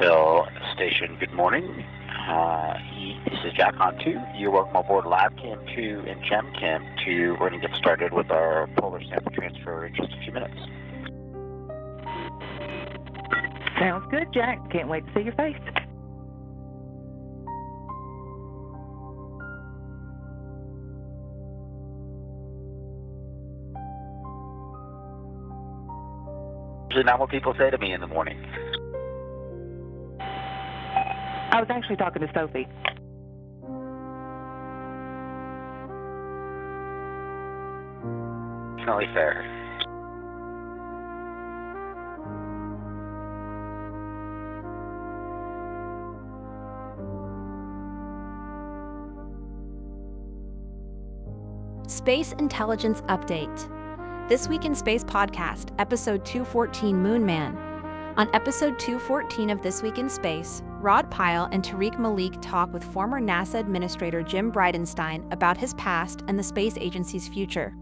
Phil Station, good morning. This is Jack on 2. You're welcome aboard LabCam 2 and GemCam 2. We're going to get started with our polar sample transfer in just a few minutes. Sounds good, Jack. Can't wait to see your face. Usually not what people say to me in the morning. I was actually talking to Sophie. Definitely fair. Space Intelligence Update. This Week in Space podcast, episode 214, Moon Man. On episode 214 of This Week in Space, Rod Pyle and Tariq Malik talk with former NASA Administrator Jim Bridenstine about his past and the space agency's future.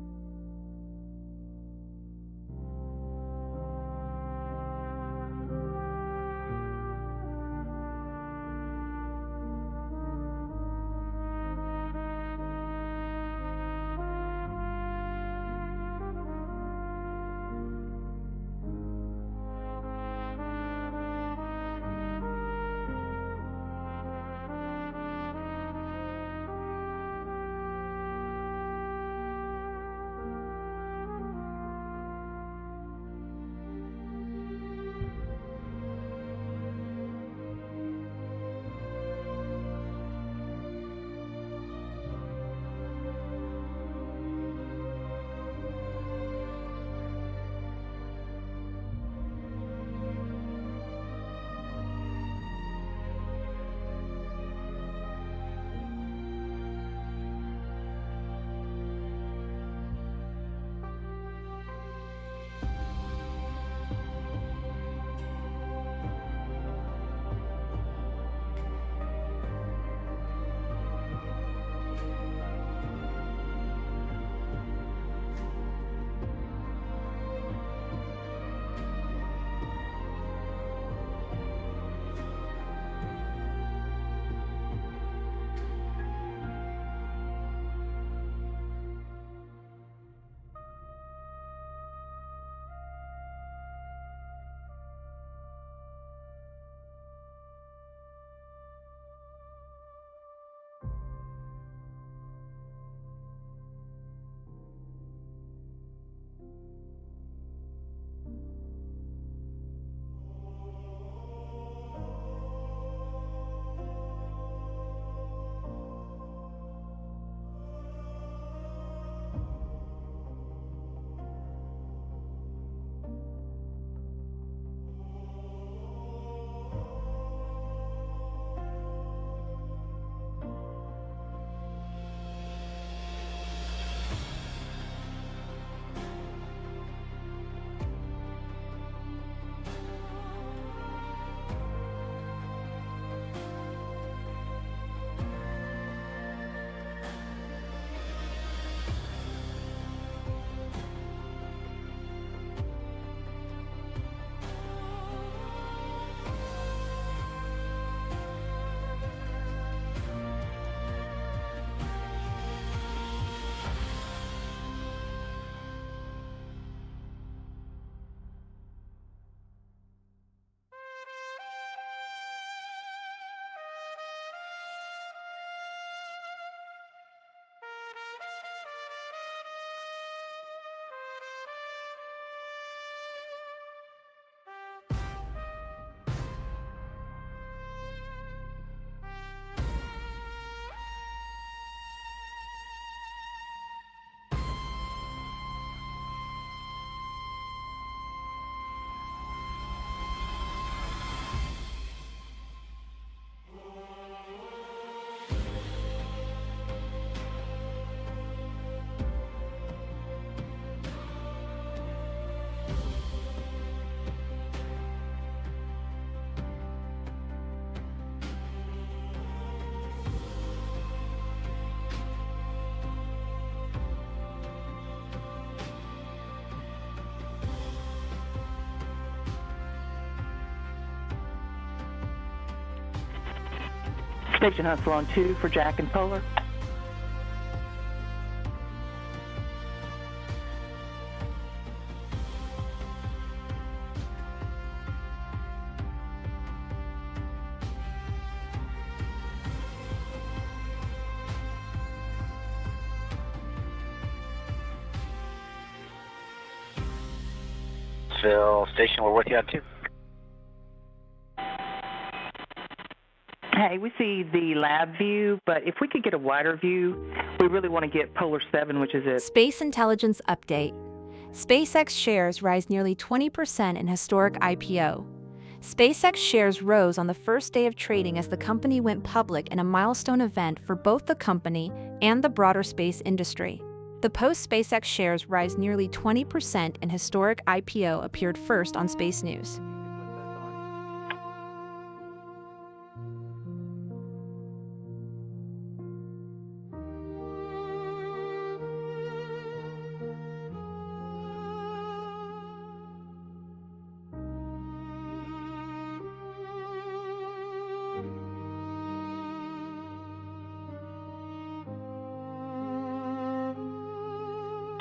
Station Hustle on 2 for Jack and Polar. Phil, station, we're with you on 2. Hey, we see the lab view, but if we could get a wider view, we really want to get Polar 7, which is it. Space Intelligence Update. SpaceX shares rise nearly 20% in historic IPO. SpaceX shares rose on the first day of trading as the company went public in a milestone event for both the company and the broader space industry. The post-SpaceX shares rise nearly 20% in historic IPO appeared first on SpaceNews.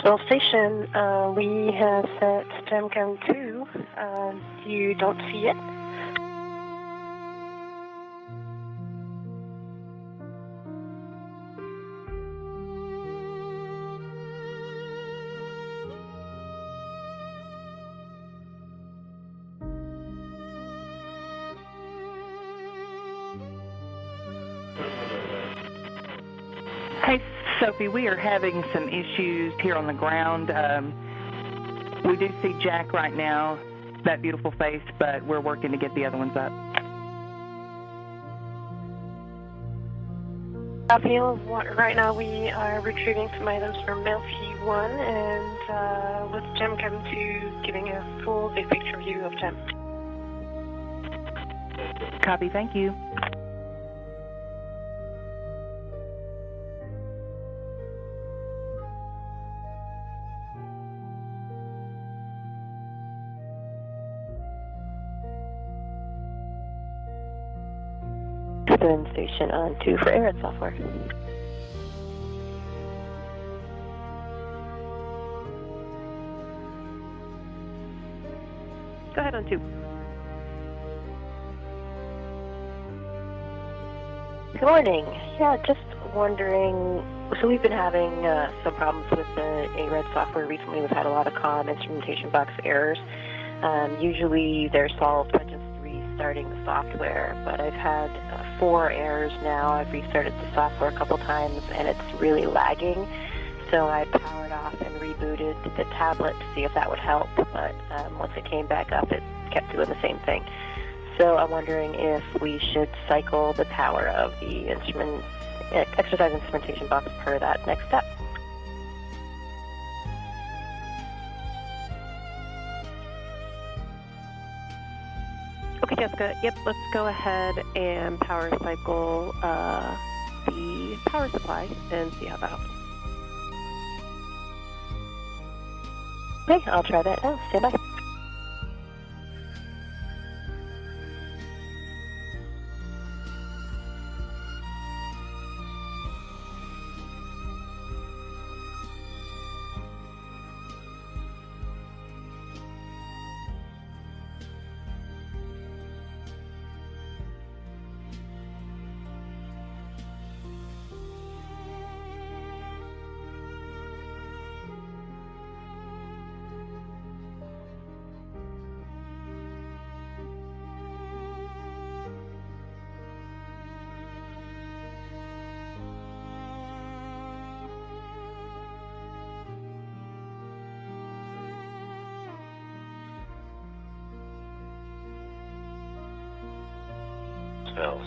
Well, station, we have set StemChem 2. You don't see it? Hey, Sophie, we are having some issues here on the ground. We do see Jack right now, that beautiful face, but we're working to get the other ones up. Right now we are retrieving some items from Melfi 1 and with StemChem 2 giving a full big picture view of Tem. Copy, thank you. Then station on 2 for Arid software. Go ahead on 2. Good morning. Yeah, just wondering, so we've been having some problems with the ARED software recently. We've had a lot of comm instrumentation box errors. Usually they're solved by just restarting the software, but I've had 4 errors now. I've restarted the software a couple times and it's really lagging. So I powered off and rebooted the tablet to see if that would help, but once it came back up, it kept doing the same thing. So I'm wondering if we should cycle the power of the exercise instrumentation box per that next step. Okay, Jessica, yep, let's go ahead and power cycle the power supply and see how that helps. Okay, I'll try that now. Stand by.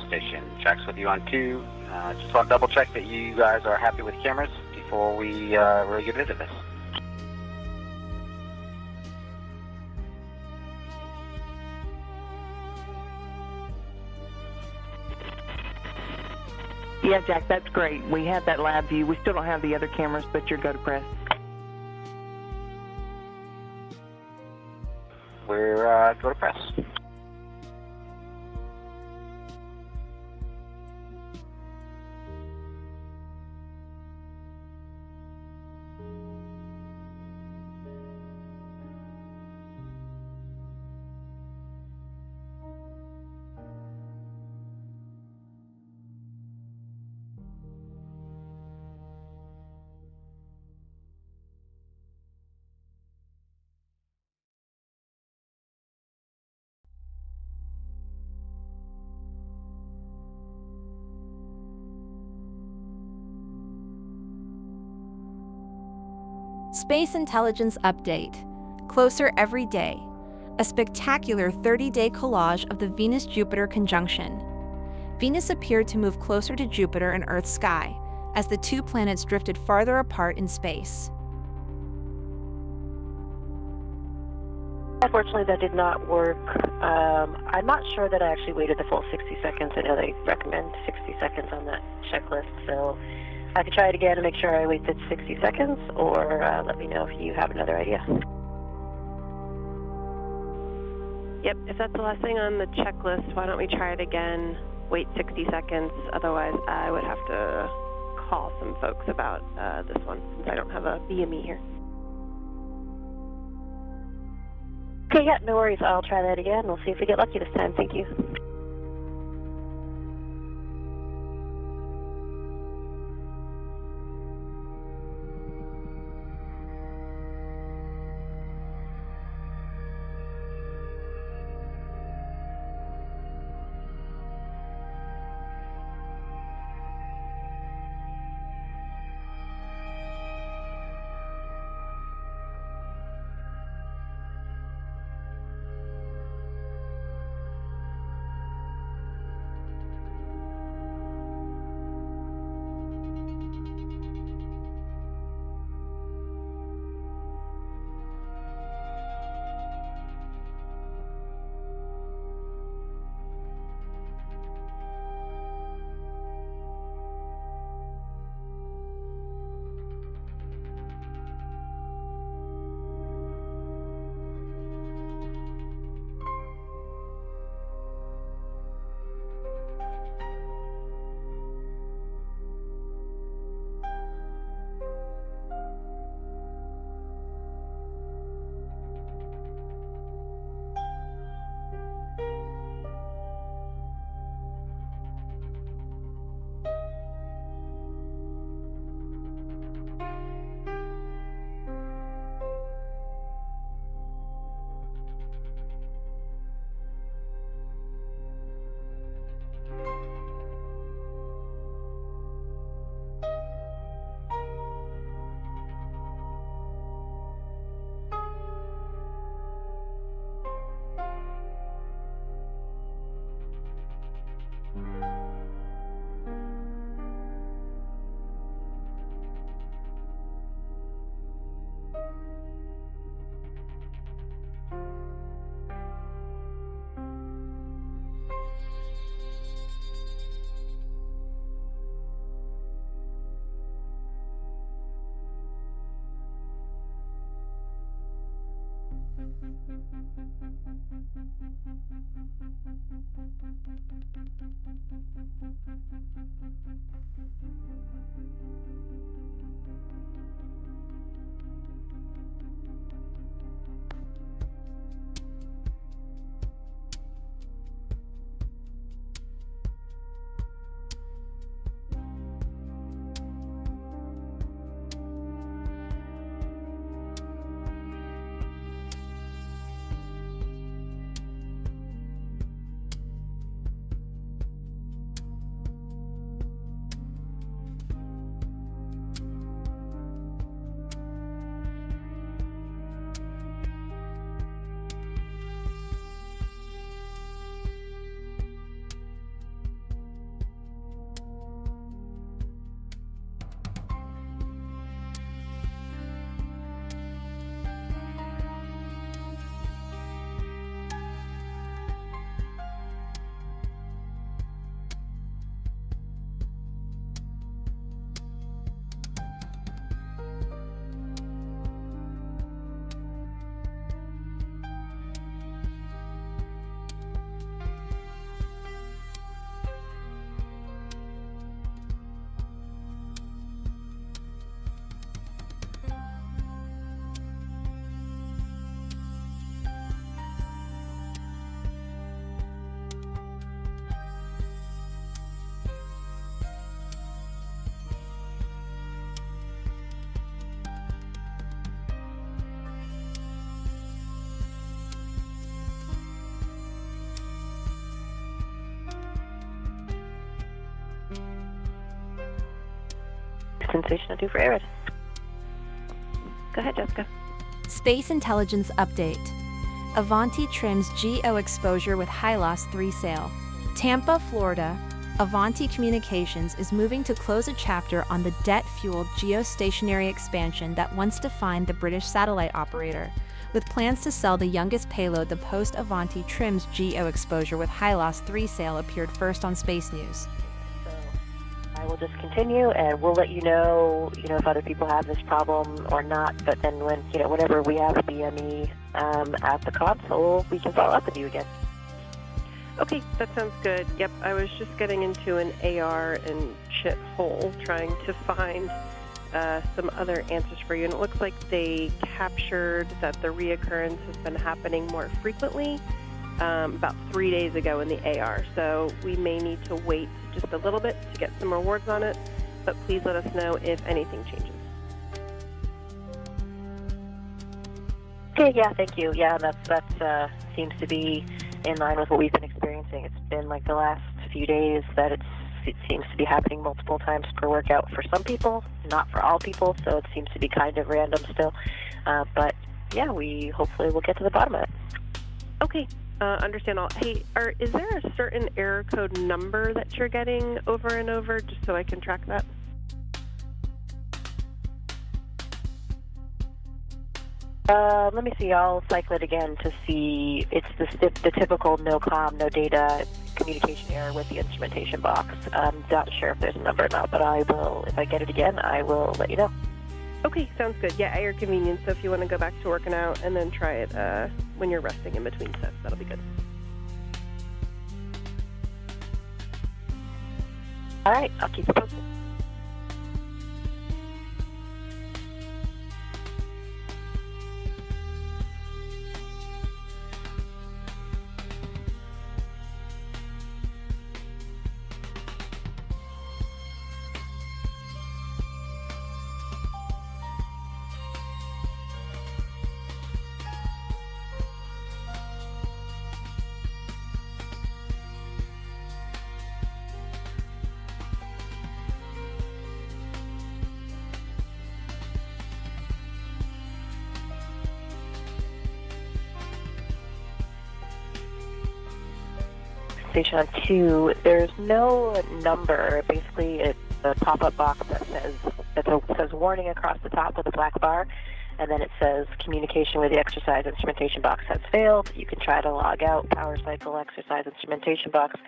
Station Jack's with you on 2. Just want to double check that you guys are happy with cameras before we really get into this. Yeah, Jack, that's great. We have that lab view. We still don't have the other cameras, but you're go to press. We're go to press. Space Intelligence Update. Closer Every Day. A spectacular 30-day collage of the Venus-Jupiter conjunction. Venus appeared to move closer to Jupiter in Earth's sky as the two planets drifted farther apart in space. Unfortunately, that did not work. I'm not sure that I actually waited the full 60 seconds. I know they recommend 60 seconds on that checklist, so I could try it again and make sure I waited 60 seconds, or let me know if you have another idea. Yep, if that's the last thing on the checklist, why don't we try it again, wait 60 seconds, otherwise I would have to call some folks about this one, since I don't have a BME here. Okay, yeah, no worries. I'll try that again. We'll see if we get lucky this time. Thank you. Sensation 2 for Arid. Go ahead, Jessica. Space Intelligence Update. Avanti trims GEO exposure with high-loss 3 sail. Tampa, Florida. Avanti Communications is moving to close a chapter on the debt-fueled geostationary expansion that once defined the British satellite operator, with plans to sell the youngest payload. The post-Avanti trims GEO exposure with high-loss 3 sail appeared first on SpaceNews. I will just continue, and we'll let you know, if other people have this problem or not. But then whenever we have a BME at the console, we can follow up with you again. Okay, that sounds good. Yep, I was just getting into an AR and chit hole trying to find some other answers for you, and it looks like they captured that the reoccurrence has been happening more frequently about 3 days ago in the AR. So we may need to wait just a little bit to get some rewards on it, but please let us know if anything changes. Okay, yeah, thank you. Yeah, that seems to be in line with what we've been experiencing. It's been like the last few days that it seems to be happening multiple times per workout for some people, not for all people, so it seems to be kind of random still. But yeah, we hopefully will get to the bottom of it. Okay, understand all. Hey, is there a certain error code number that you're getting over and over, just so I can track that? Let me see. I'll cycle it again to see. It's the typical no comm, no data communication error with the instrumentation box. I'm not sure if there's a number or not, but I will. If I get it again, I will let you know. Okay, sounds good. Yeah, at your convenience. So if you want to go back to working out and then try it when you're resting in between sets, that'll be good. All right, I'll keep you posted. Station on 2, there's no number. Basically, it's a pop-up box that says warning across the top with a black bar, and then it says communication with the exercise instrumentation box has failed. You can try to log out, power cycle, exercise instrumentation box,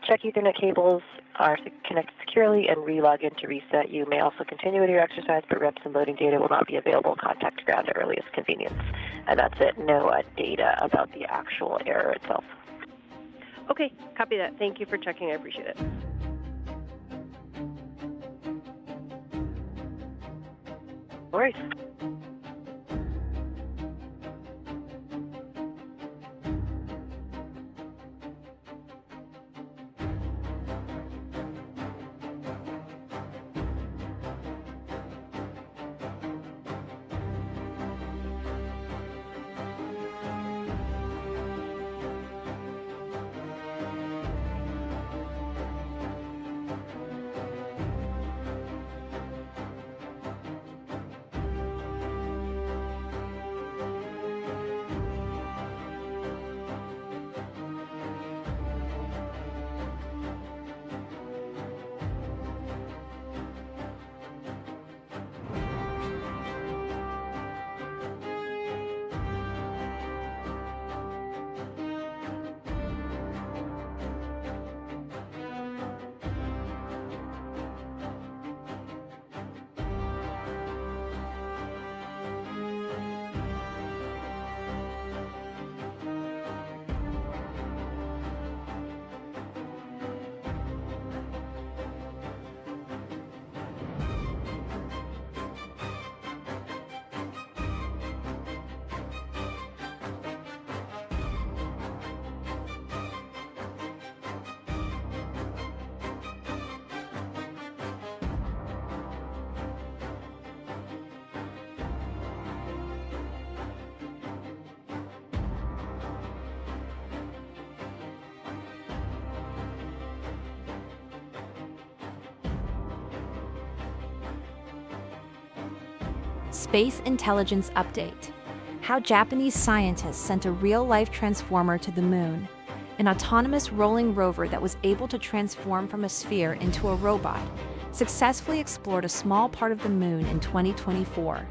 check Ethernet cables are connected securely, and re-log in to reset. You may also continue with your exercise, but reps and loading data will not be available. Contact ground at earliest convenience. And that's it. No data about the actual error itself. Okay, copy that. Thank you for checking. I appreciate it. No worries. Space Intelligence Update. How Japanese scientists sent a real-life transformer to the moon. An autonomous rolling rover that was able to transform from a sphere into a robot successfully explored a small part of the moon in 2024.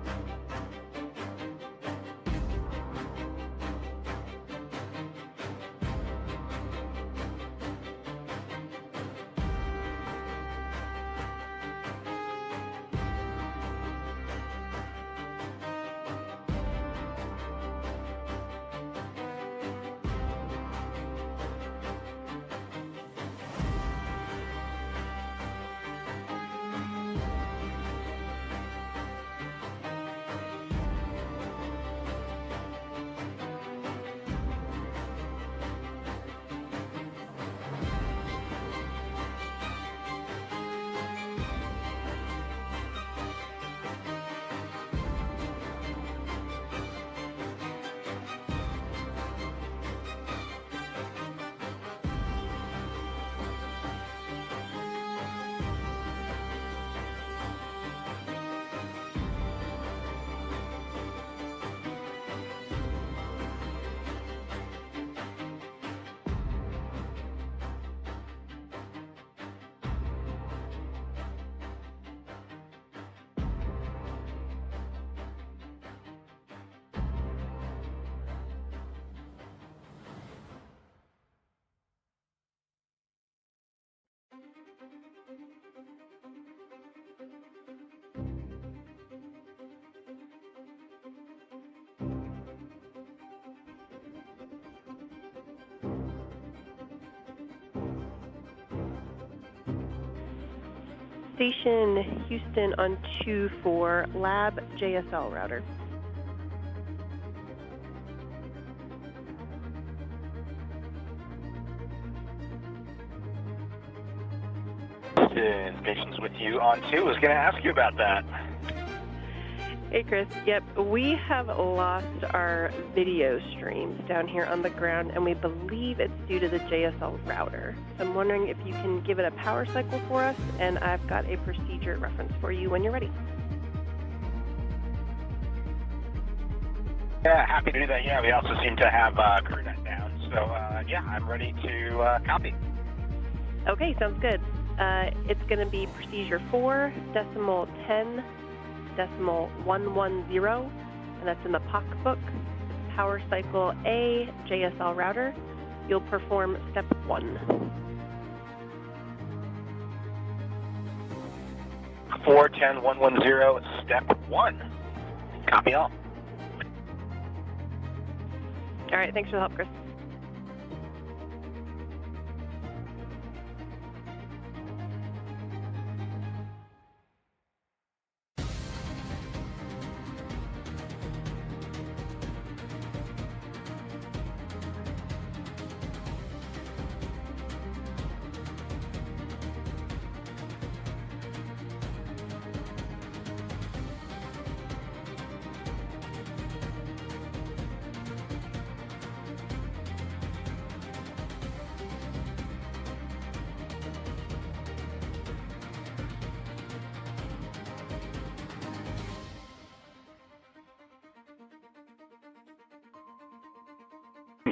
Station Houston on 2-4, Lab JSL router. Stations with you on 2. I was going to ask you about that. Hey, Chris. Yep, we have lost our video streams down here on the ground, and we believe it's due to the JSL router. So I'm wondering if you can give it a power cycle for us, and I've got a procedure reference for you when you're ready. Yeah, happy to do that. Yeah, we also seem to have crew net down. So, yeah, I'm ready to copy. Okay, sounds good. It's going to be procedure 4.10.110, and that's in the POC book. It's power cycle A, JSL router. You'll perform step 1. 4.10.110, step 1. Copy all. All right, thanks for the help, Chris.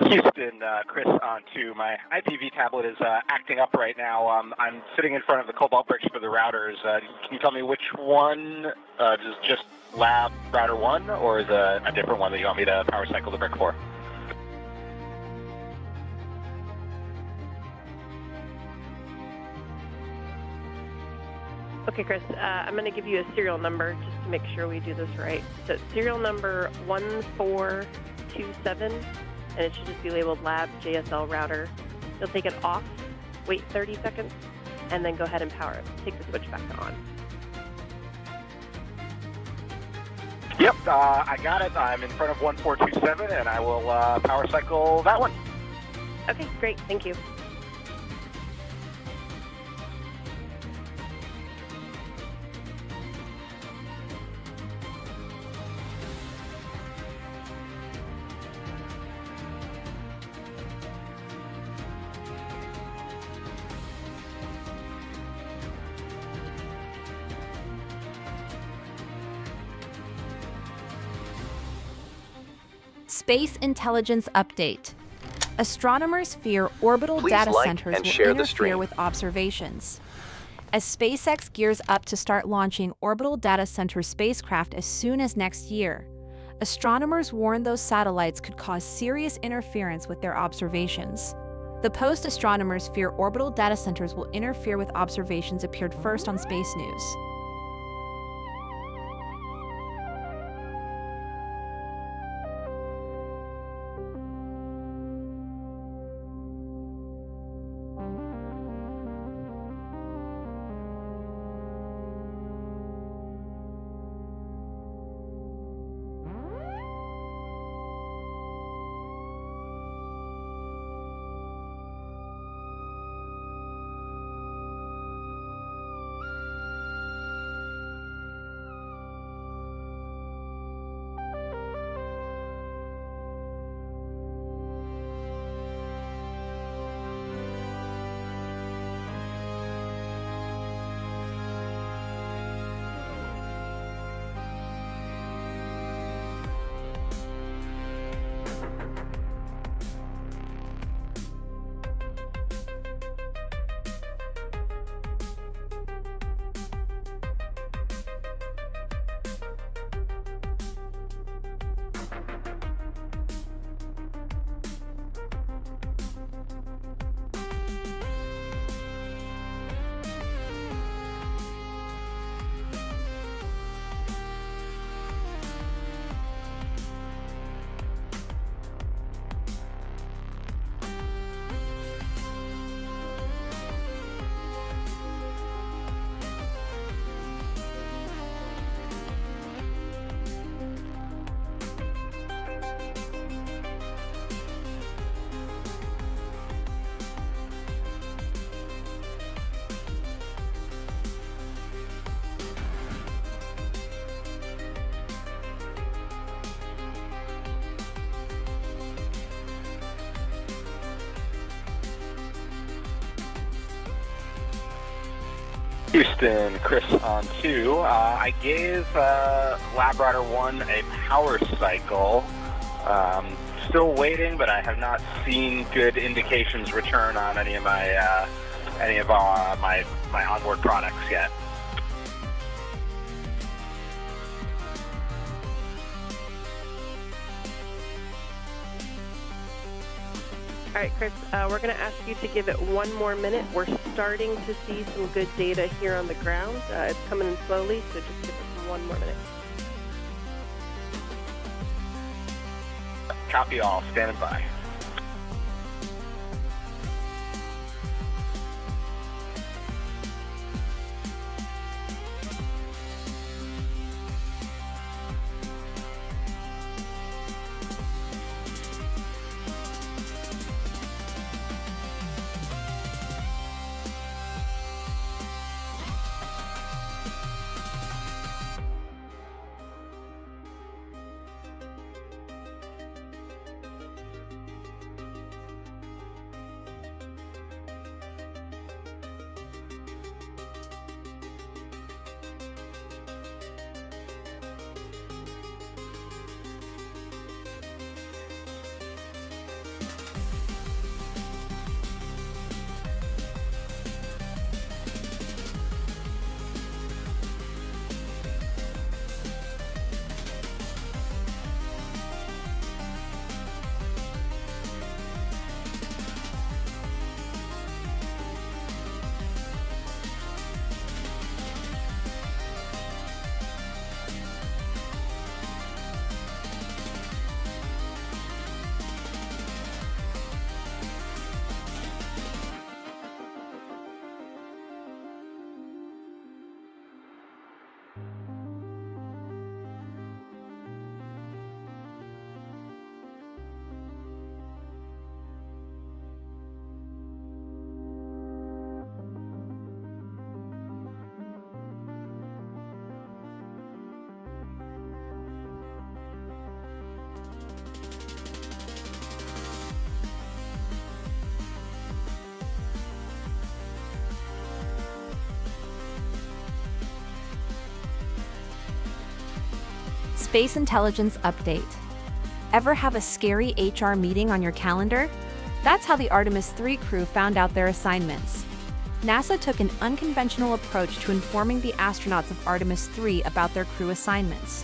Houston, Chris on 2. My IPv tablet is acting up right now. I'm sitting in front of the Cobalt bricks for the routers. Can you tell me which one? Is just Lab Router 1, or is a different one that you want me to power cycle the brick for? Okay, Chris, I'm going to give you a serial number just to make sure we do this right. So serial number 1427, and it should just be labeled Lab JSL router. You'll take it off, wait 30 seconds, and then go ahead and power it. Take the switch back to on. Yep, I got it. I'm in front of 1427, and I will power cycle that one. Okay, great. Thank you. Space Intelligence Update. Astronomers fear orbital data centers will interfere with observations. As SpaceX gears up to start launching orbital data center spacecraft as soon as next year, astronomers warn those satellites could cause serious interference with their observations. The post "Astronomers fear orbital data centers will interfere with observations" appeared first on SpaceNews. Houston, Chris on 2. I gave LabRadar 1 a power cycle. Still waiting, but I have not seen good indications return on any of my my onboard products yet. All right, Chris, we're going to ask you to give it one more minute. We're starting to see some good data here on the ground. It's coming in slowly, so just give it one more minute. Copy all, standing by. Space Intelligence Update. Ever have a scary HR meeting on your calendar? That's how the Artemis 3 crew found out their assignments. NASA took an unconventional approach to informing the astronauts of Artemis 3 about their crew assignments.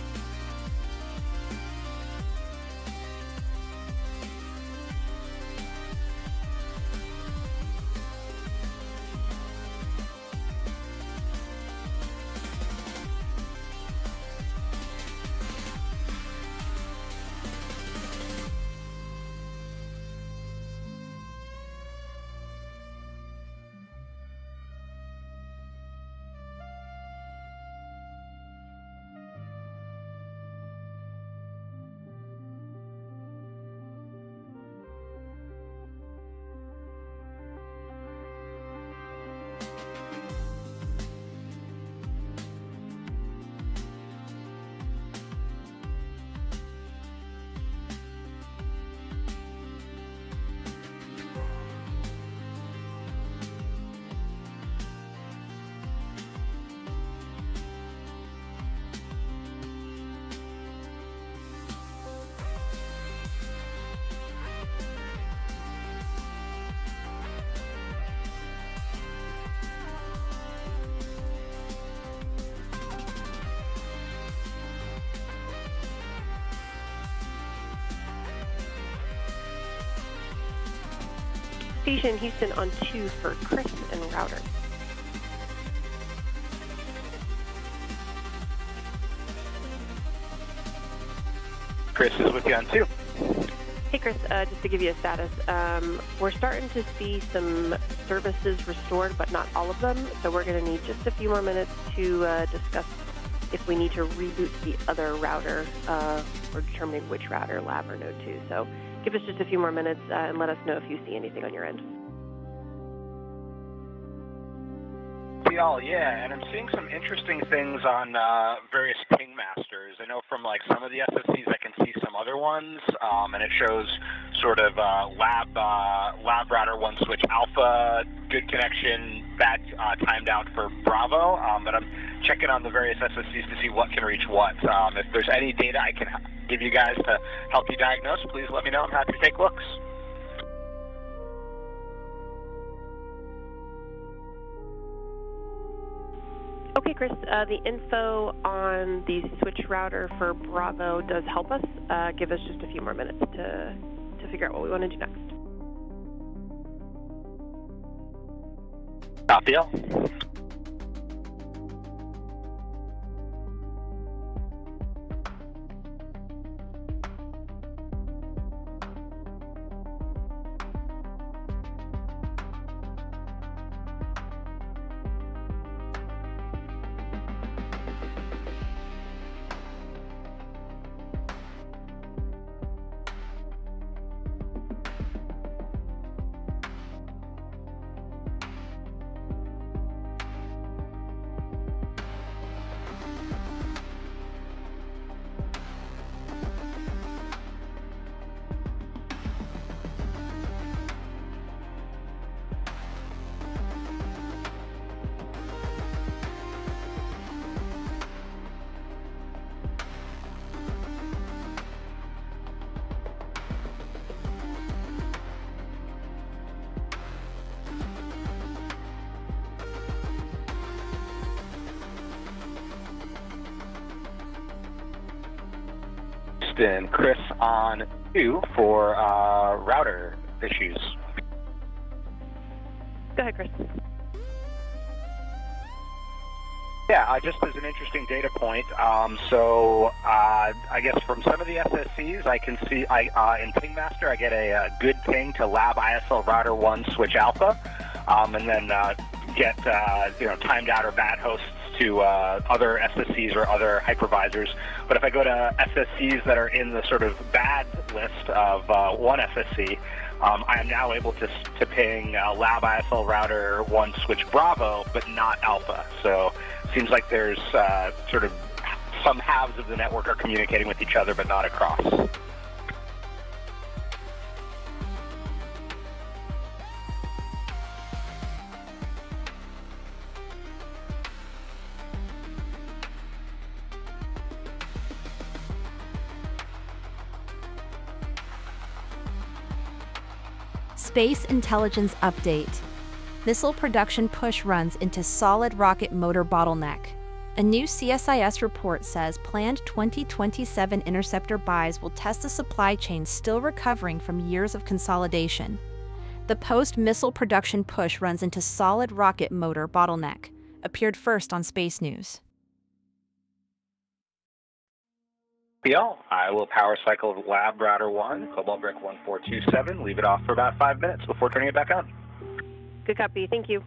Station Houston on 2 for Chris and router. Chris is with you on 2. Hey Chris, just to give you a status, we're starting to see some services restored, but not all of them, so we're going to need just a few more minutes to discuss if we need to reboot the other router or determining which router, lab or node 2. So give us just a few more minutes and let us know if you see anything on your end. Yeah, and I'm seeing some interesting things on various ping masters. I know from like some of the SSCs I can see some other ones, and it shows sort of lab router 1 switch alpha, good connection, bad timed out for Bravo, but I'm checking on the various SSCs to see what can reach what. If there's any data I can give you guys to help you diagnose, please let me know. I'm happy to take looks. Okay, Chris, the info on the switch router for Bravo does help us. Give us just a few more minutes to figure out what we want to do next. Raphael? And Chris on 2 for router issues. Go ahead, Chris. Yeah, just as an interesting data point, I guess from some of the SSCs, I can see in Pingmaster, I get a good ping to lab ISL router 1 switch alpha, and then get timed out or bad hosts to other SSCs or other hypervisors. But if I go to SSCs that are in the sort of bad list of one SSC, I am now able to ping lab ISL router 1 switch Bravo, but not alpha. So it seems like there's sort of some halves of the network are communicating with each other, but not across. Space Intelligence Update. Missile production push runs into solid rocket motor bottleneck. A new CSIS report says planned 2027 interceptor buys will test a supply chain still recovering from years of consolidation. The post-missile production push runs into solid rocket motor bottleneck, appeared first on SpaceNews. PL, I will power cycle lab router 1, Cobalt Brick 1427, leave it off for about 5 minutes before turning it back on. Good copy. Thank you.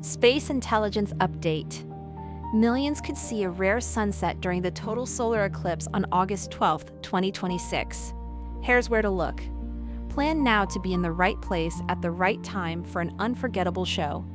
Space Intelligence Update. millions could see a rare sunset during the total solar eclipse on August 12, 2026. Here's where to look. Plan now to be in the right place at the right time for an unforgettable show.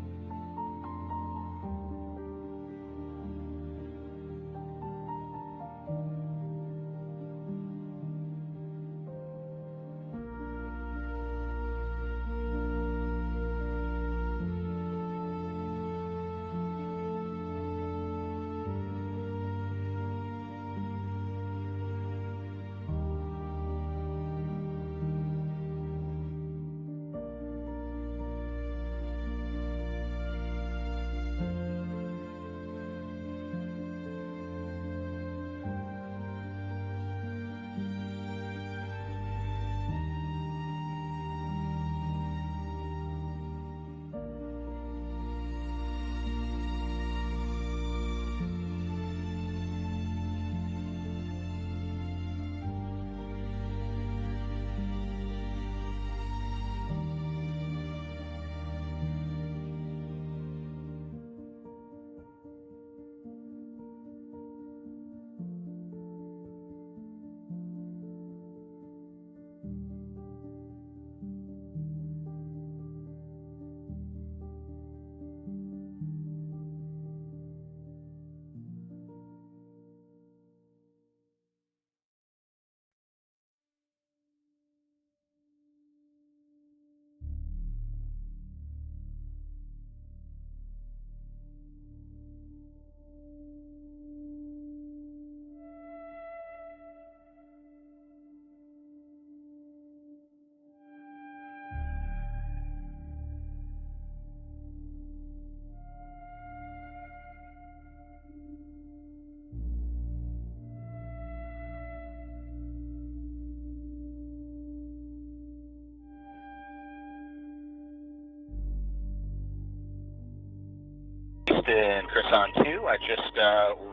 And Chris on 2. I just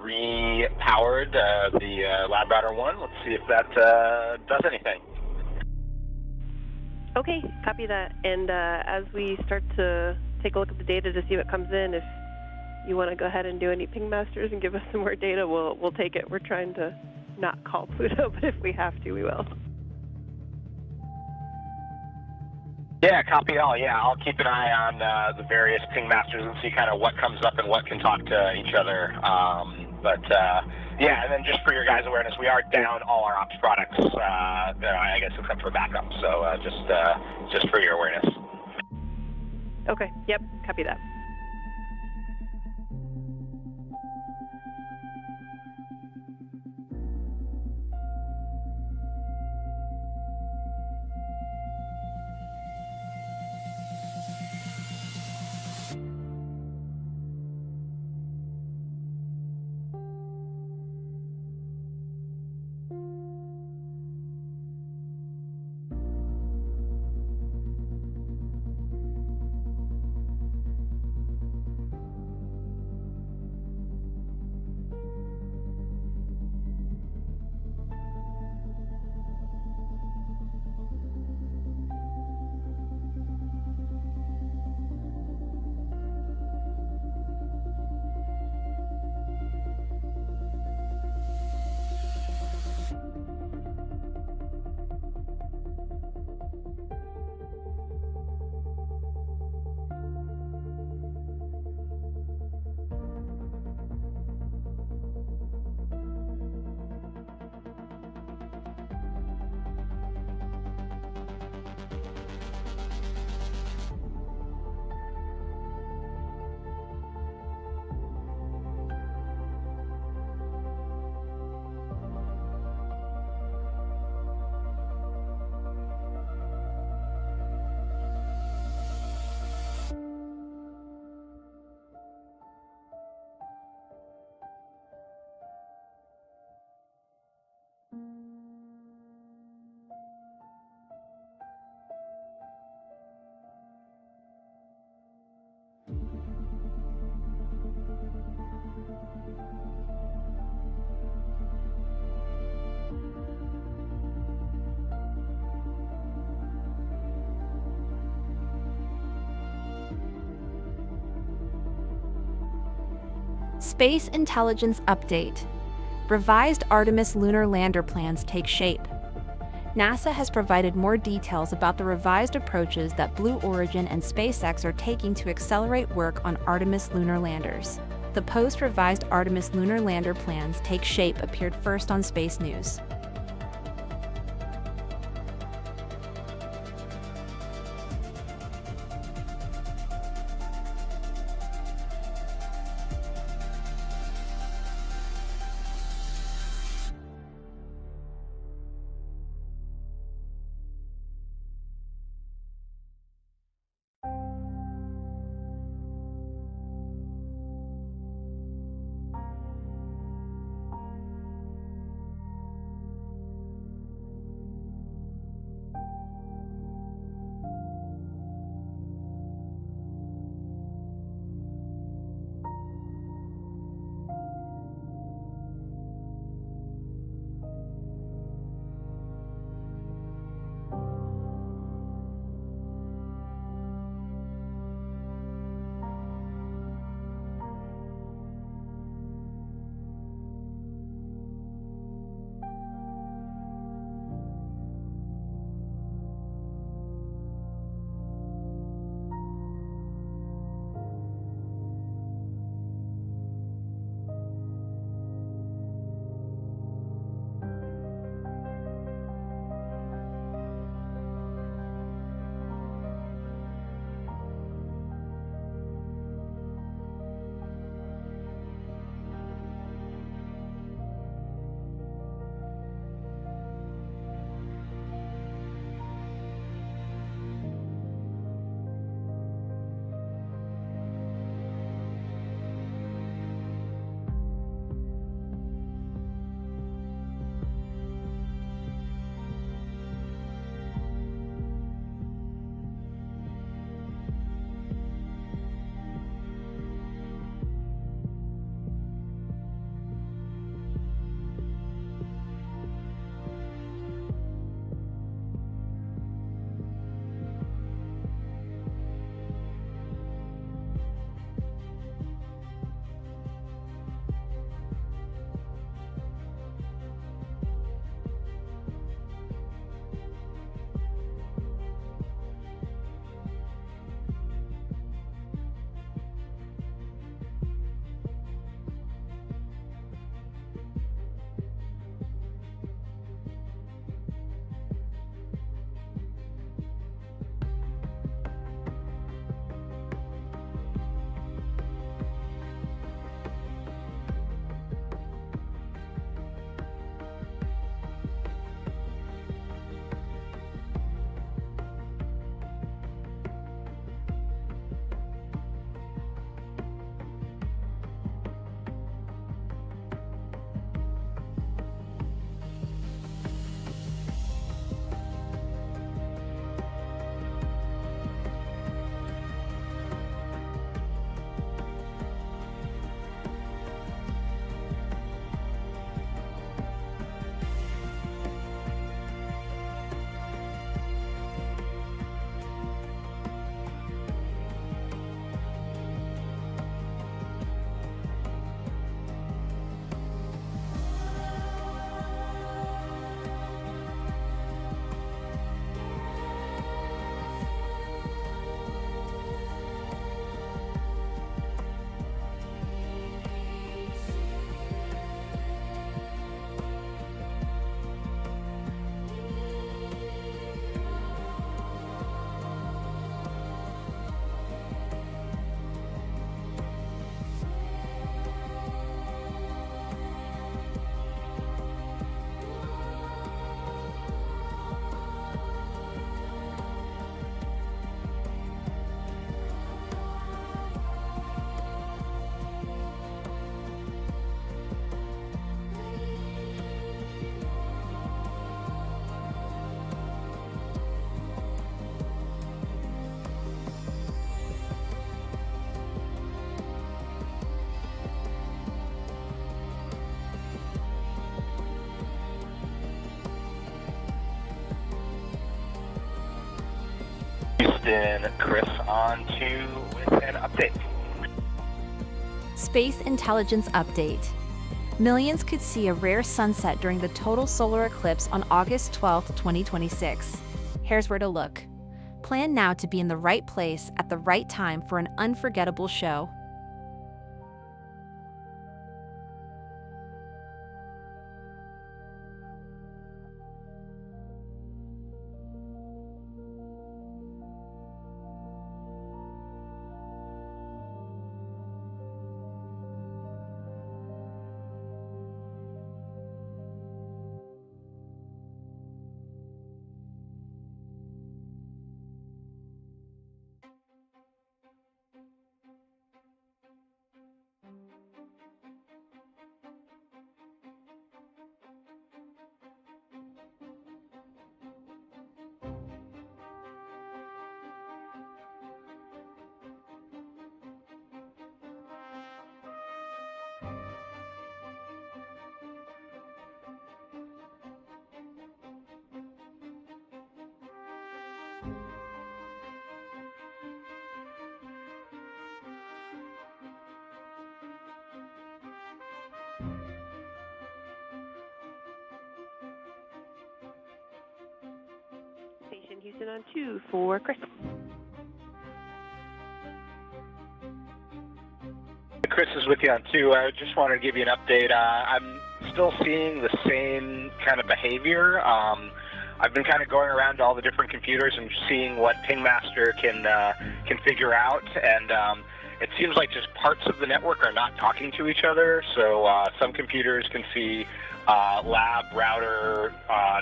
repowered the Lab Router 1. Let's see if that does anything. Okay, copy that. And as we start to take a look at the data to see what comes in, if you want to go ahead and do any ping masters and give us some more data, we'll take it. We're trying to not call Pluto, but if we have to, we will. Yeah, copy all. Yeah, I'll keep an eye on the various ping masters and see kind of what comes up and what can talk to each other. Yeah, and then just for your guys' awareness, we are down all our ops products, I guess except for backup. So just for your awareness. Okay, yep, copy that. Space Intelligence Update. Revised Artemis lunar lander plans take shape. NASA has provided more details about the revised approaches that Blue Origin and SpaceX are taking to accelerate work on Artemis lunar landers. The post-revised Artemis lunar lander plans take shape appeared first on SpaceNews. Houston, Chris on 2 with an update. Space Intelligence Update. Millions could see a rare sunset during the total solar eclipse on August 12, 2026. Here's where to look. Plan now to be in the right place at the right time for an unforgettable show. Station Houston on 2 for Chris. Chris is with you on 2. I just wanted to give you an update. I'm still seeing the same kind of behavior. I've been kind of going around to all the different computers and seeing what Pingmaster can figure out, and it seems like just parts of the network are not talking to each other. So some computers can see lab router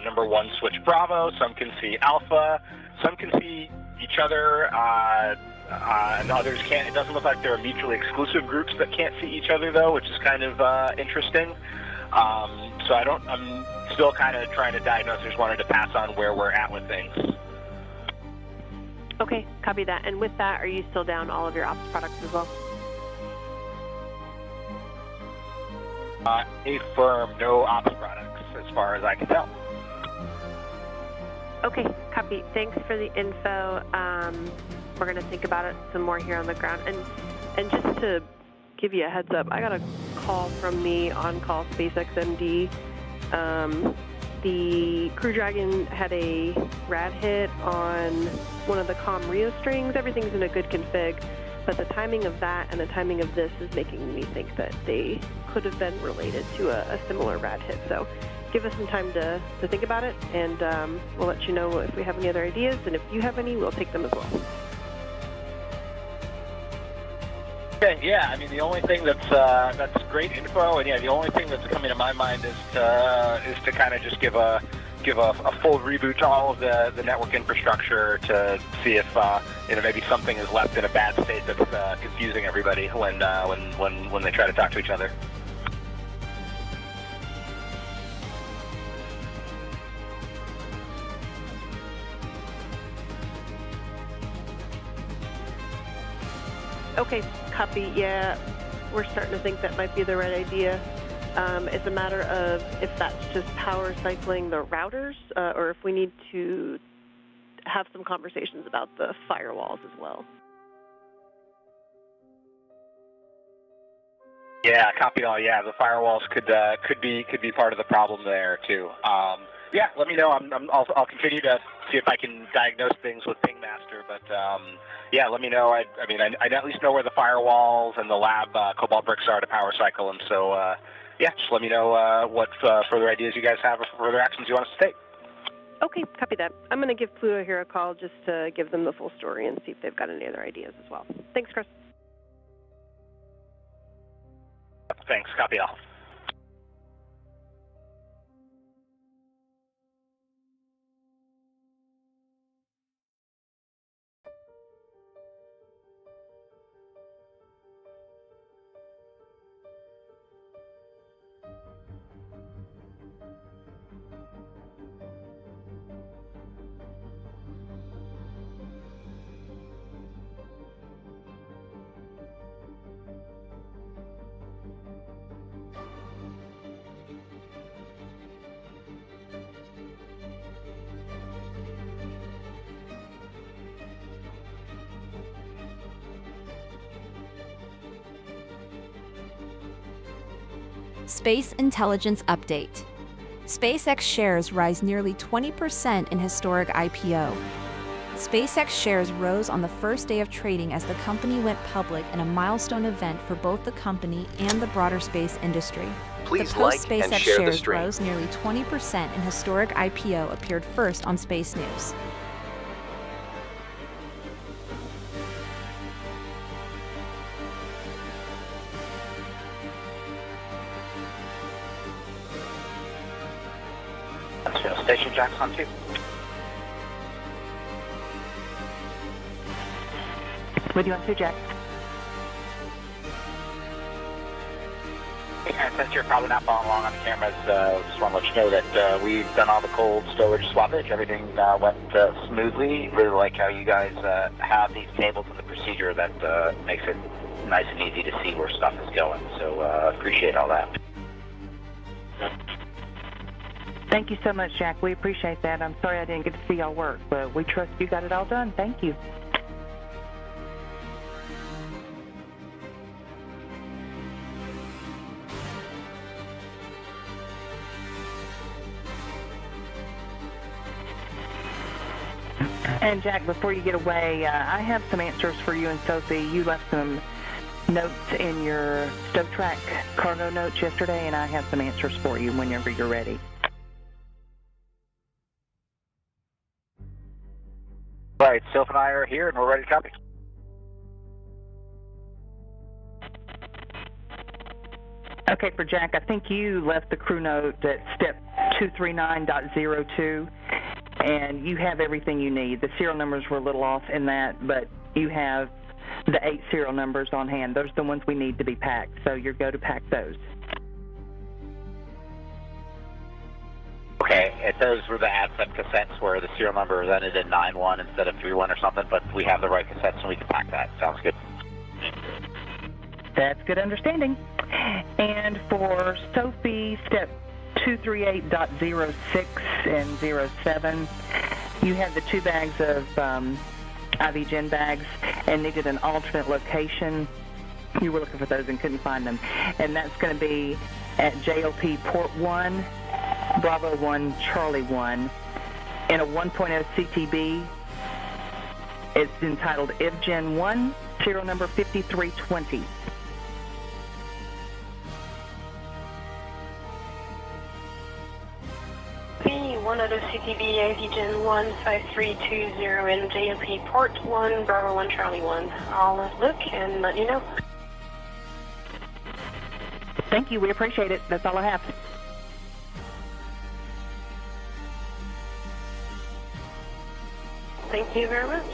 number 1 switch Bravo, some can see Alpha, some can see each other, and others can't. It doesn't look like there are mutually exclusive groups that can't see each other, though, which is kind of interesting. So I'm still kind of trying to diagnose. I just wanted to pass on where we're at with things. Okay, copy that. And with that, are you still down all of your ops products as well? Affirm, no ops products, as far as I can tell. Okay, copy. Thanks for the info. We're going to think about it some more here on the ground. And just to give you a heads up, I got a call from the on-call SpaceX MD. The Crew Dragon had a rad hit on one of the comm Rio strings. Everything's in a good config, but the timing of that and the timing of this is making me think that they could have been related to a similar rad hit. So give us some time to think about it, and we'll let you know if we have any other ideas, and if you have any, we'll take them as well. Okay, yeah, I mean, the only thing that's great info, and yeah, the only thing that's coming to my mind is to kind of just give a full reboot to all of the network infrastructure to see if maybe something is left in a bad state that's confusing everybody when they try to talk to each other. Okay, copy. Yeah, we're starting to think that might be the right idea. It's a matter of if that's just power cycling the routers, or if we need to have some conversations about the firewalls as well. Yeah, copy all. Yeah, the firewalls could be part of the problem there too. Yeah, let me know. I'll continue to see if I can diagnose things with Pingmaster, but yeah, let me know. I at least know where the firewalls and the lab cobalt bricks are to power cycle, and so yeah, just let me know what further ideas you guys have or further actions you want us to take. Okay, copy that. I'm going to give Pluto here a call just to give them the full story and see if they've got any other ideas as well. Thanks, Chris. Thanks. Copy all. Space Intelligence Update. SpaceX shares rise nearly 20% in historic IPO. SpaceX shares rose on the first day of trading as the company went public in a milestone event for both the company and the broader space industry. Please the like post-SpaceX and share the shares stream. rose nearly 20% in historic IPO appeared first on SpaceNews. Station Jacks on 2. With you on 2, Jack. And since you're probably not following along on the cameras, just want to let you know that we've done all the cold storage swappage. Everything went smoothly. Really like how you guys have these tables in the procedure that makes it nice and easy to see where stuff is going. So appreciate all that. Thank you so much, Jack. We appreciate that. I'm sorry I didn't get to see y'all work, but we trust you got it all done. Thank you. And Jack, before you get away, I have some answers for you and Sophie. You left some notes in your Stow Track cargo notes yesterday, and I have some answers for you whenever you're ready. All right, Soph and I are here, and we're ready to copy. Okay, for Jack, I think you left the crew note at step 239.02, and you have everything you need. The serial numbers were a little off in that, but you have the 8 serial numbers on hand. Those are the ones we need to be packed, so you're go to pack those. Okay, those were the AdSet cassettes where the serial number is ended in 9-1 instead of 3-1 or something, but we have the right cassettes and we can pack that. Sounds good. That's good understanding. And for Sophie, step 238.06 and 07, you had the 2 bags of IV Gen bags and needed an alternate location. You were looking for those and couldn't find them. And that's going to be at JLP Port 1, Bravo 1, Charlie 1, in a 1.0 CTB. It's entitled IVGen 1, serial number 5320. B1 CTB IVGen 15320 in JLP Port 1, Bravo 1, Charlie 1. I'll look and let you know. Thank you. We appreciate it. That's all I have. Thank you very much.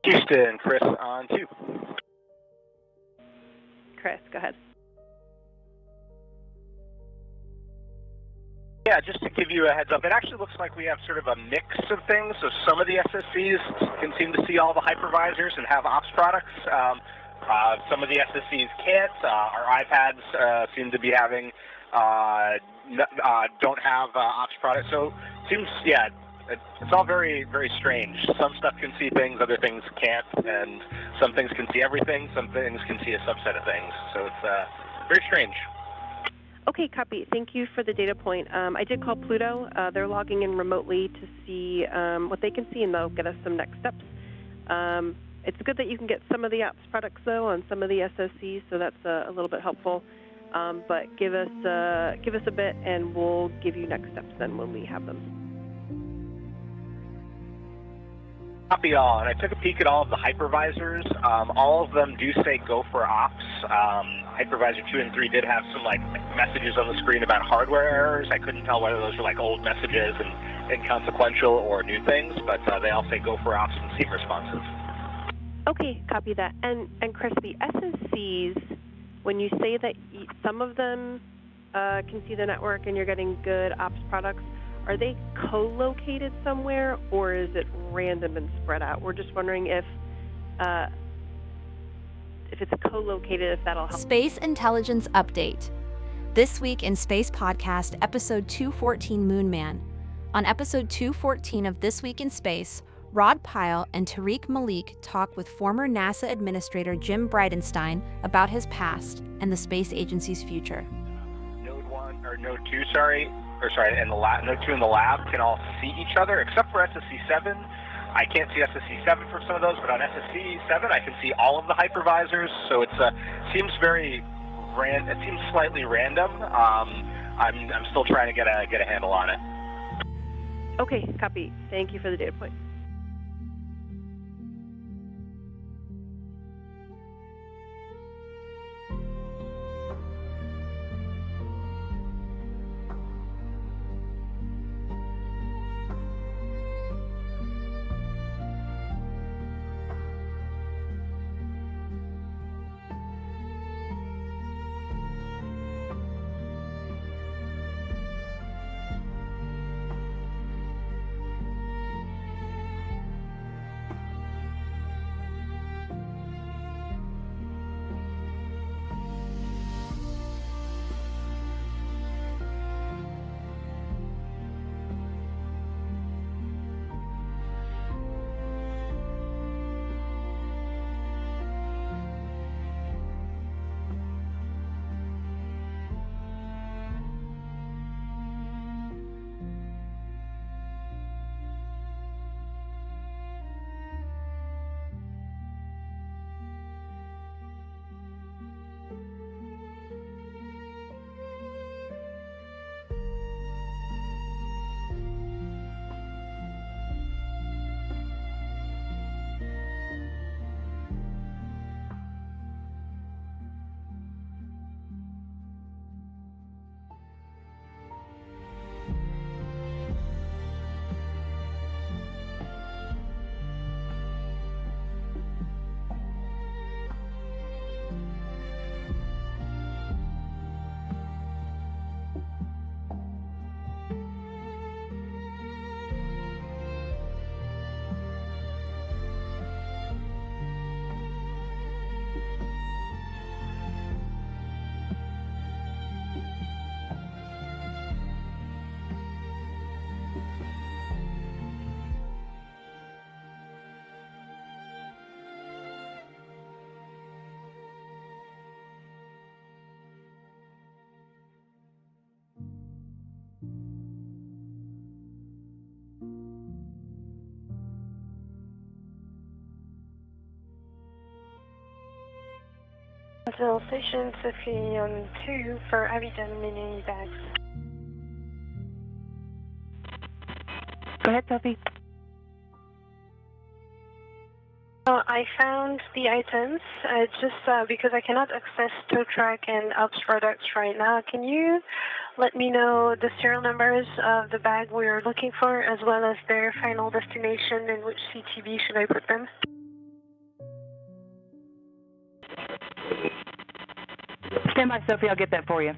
Houston, Chris on 2. Chris, go ahead. Yeah, just to give you a heads up, it actually looks like we have sort of a mix of things. So some of the SSCs can seem to see all the hypervisors and have ops products. Some of the SSCs can't. Our iPads seem to be having, don't have ops products. So it seems, yeah, it's all very, very strange. Some stuff can see things, other things can't, and some things can see everything, some things can see a subset of things. So it's very strange. Okay, copy. Thank you for the data point. I did call Pluto. They're logging in remotely to see what they can see, and they'll get us some next steps. It's good that you can get some of the ops products, though, on some of the SOCs, so that's a little bit helpful. But give us a bit, and we'll give you next steps then when we have them. Copy all, and I took a peek at all of the hypervisors. All of them do say go for ops. Hypervisor 2 and 3 did have some like messages on the screen about hardware errors. I couldn't tell whether those were like old messages and inconsequential or new things, but they all say go for ops and seem responsive. Okay, copy that. And Chris, the SSCs, when you say that some of them can see the network and you're getting good ops products, are they co-located somewhere, or is it random and spread out? We're just wondering if if it's co-located, if that'll help. Space Intelligence Update. This Week in Space podcast, episode 214, Moon Man. On episode 214 of This Week in Space, Rod Pyle and Tariq Malik talk with former NASA Administrator Jim Bridenstine about his past and the space agency's future. Node 1, or Node 2, and the lab, Node 2 and the lab can all see each other, except for SSC7. I can't see SSC7 for some of those, but on SSC7 I can see all of the hypervisors, so it seems slightly random. I'm still trying to get a handle on it. Okay, copy. Thank you for the data point. Hotel Station Sophie on 2 for Abidjan mini bags. Go ahead, Sophie. I found the items, just because I cannot access tow truck and ops products right now. Can you let me know the serial numbers of the bag we're looking for, as well as their final destination and which CTB should I put them? Stand by, Sophie. I'll get that for you.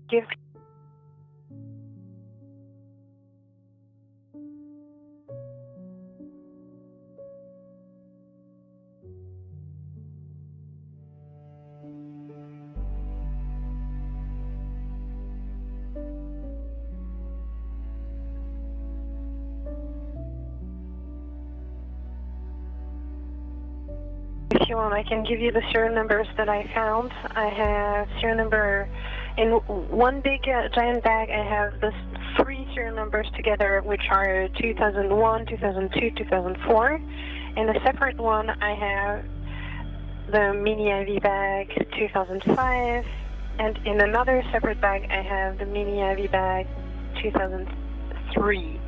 Give. If you want, I can give you the serial numbers that I found. I have serial number in one big giant bag. I have the 3 serial numbers together, which are 2001, 2002, 2004. In a separate one, I have the mini IV bag 2005, and in another separate bag, I have the mini IV bag 2003.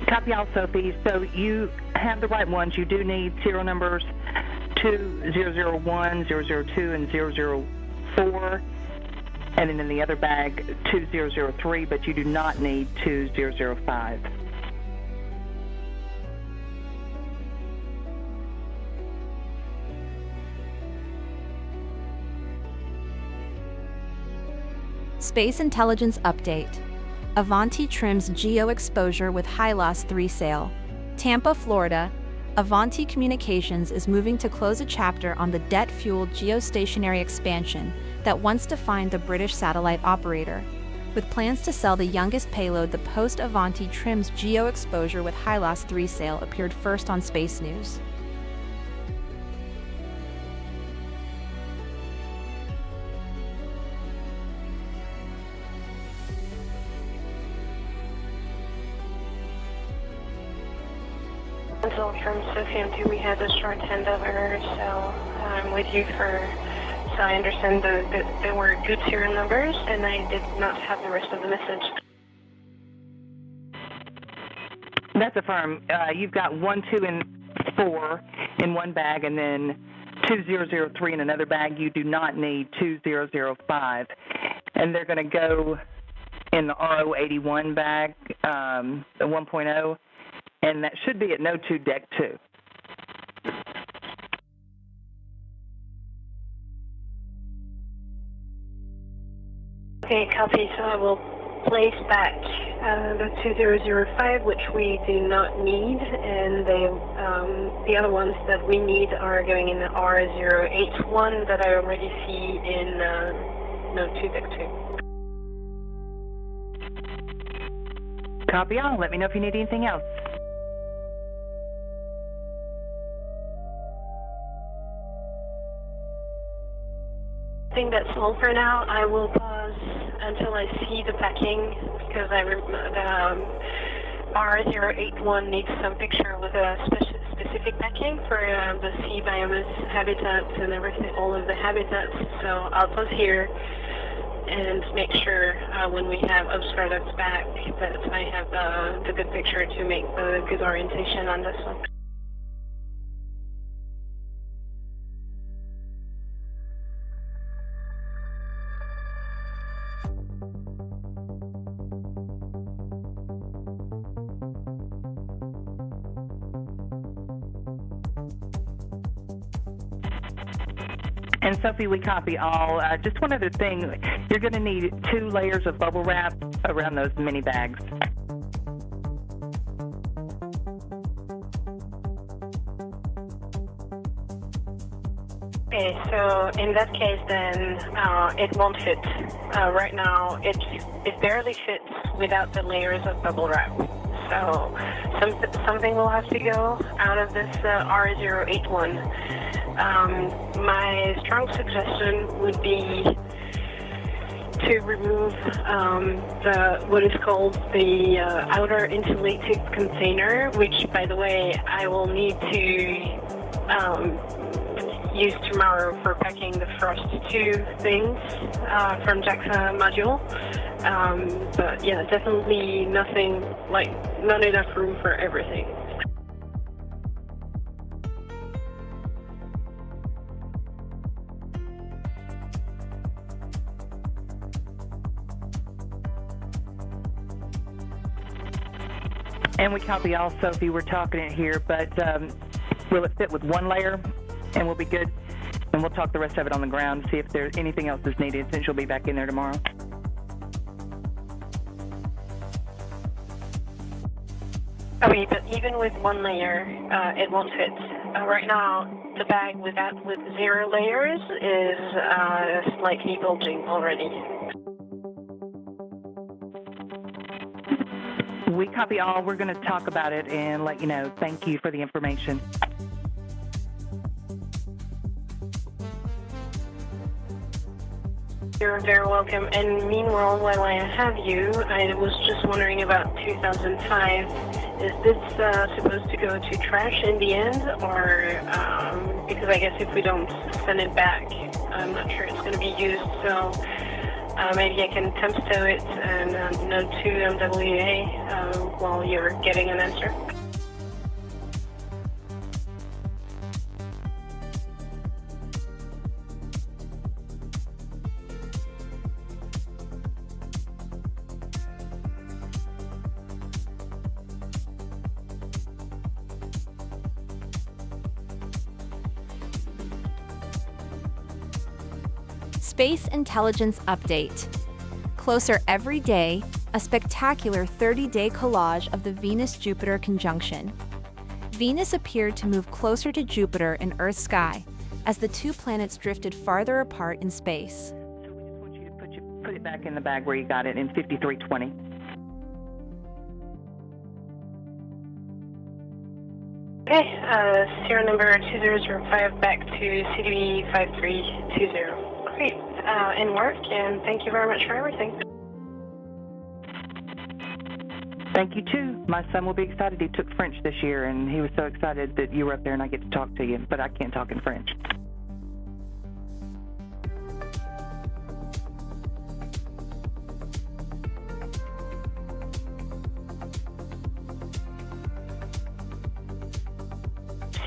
Copy all, Sophie. So you have the right ones. You do need serial numbers 2001, 002, and 004. And then in the other bag, 2003, but you do not need 2005. Space Intelligence Update. Avanti trims geo exposure with high-loss 3 sail. Tampa, Florida. Avanti Communications is moving to close a chapter on the debt-fueled geostationary expansion that once defined the British satellite operator. With plans to sell the youngest payload, the post-Avanti trims geo exposure with high-loss 3 sail appeared first on SpaceNews. So from Sophia 2, we had a short handover, so I'm with you so I understand that there were good serial numbers, and I did not have the rest of the message. That's affirmed. You've got 1, 2, and 4 in one bag, and then 2003 in another bag. You do not need 2005. And they're going to go in the RO81 bag, the 1.0. And that should be at No 2 Deck 2. Okay, copy. So I will place back the 2005, which we do not need, and the other ones that we need are going in the R081 that I already see in No 2 Deck 2. Copy on. Let me know if you need anything else. I think that's all for now. I will pause until I see the packing, because the R081 needs some picture with a specific packing for the sea biomass habitats and everything, all of the habitats. So I'll pause here and make sure when we have OBS products back that I have the good picture to make the good orientation on this one. And Sophie, we copy all. Just one other thing, you're going to need 2 layers of bubble wrap around those mini bags. Okay, so in that case then it won't fit. Right now it barely fits without the layers of bubble wrap. So something will have to go out of this R081. My strong suggestion would be to remove what is called the outer insulated container, which, by the way, I will need to use tomorrow for packing the first 2 things from JAXA module. But yeah, definitely not enough room for everything. And we copy all, Sophie. We're talking it here, but will it fit with 1 layer? And we'll be good. And we'll talk the rest of it on the ground to see if there's anything else that's needed, since you'll be back in there tomorrow. Okay, but even with 1 layer, it won't fit. Right now, the bag with 0 layers is slightly bulging already. We copy all. We're going to talk about it and let you know. Thank you for the information. You're very welcome. And meanwhile, while I have you, I was just wondering about 2005. Is this supposed to go to trash in the end, or because I guess if we don't send it back, I'm not sure it's going to be used. So maybe I can temp stow it and note to MWA while you're getting an answer. Space Intelligence Update. closer every day, a spectacular 30-day collage of the Venus-Jupiter conjunction. Venus appeared to move closer to Jupiter in Earth's sky as the two planets drifted farther apart in space. So we just want you to put it back in the bag where you got it in 5320. Okay, serial number 2005 back to CDB 5320. Great, in work, and thank you very much for everything. Thank you, too. My son will be excited. He took French this year, and he was so excited that you were up there and I get to talk to you, but I can't talk in French.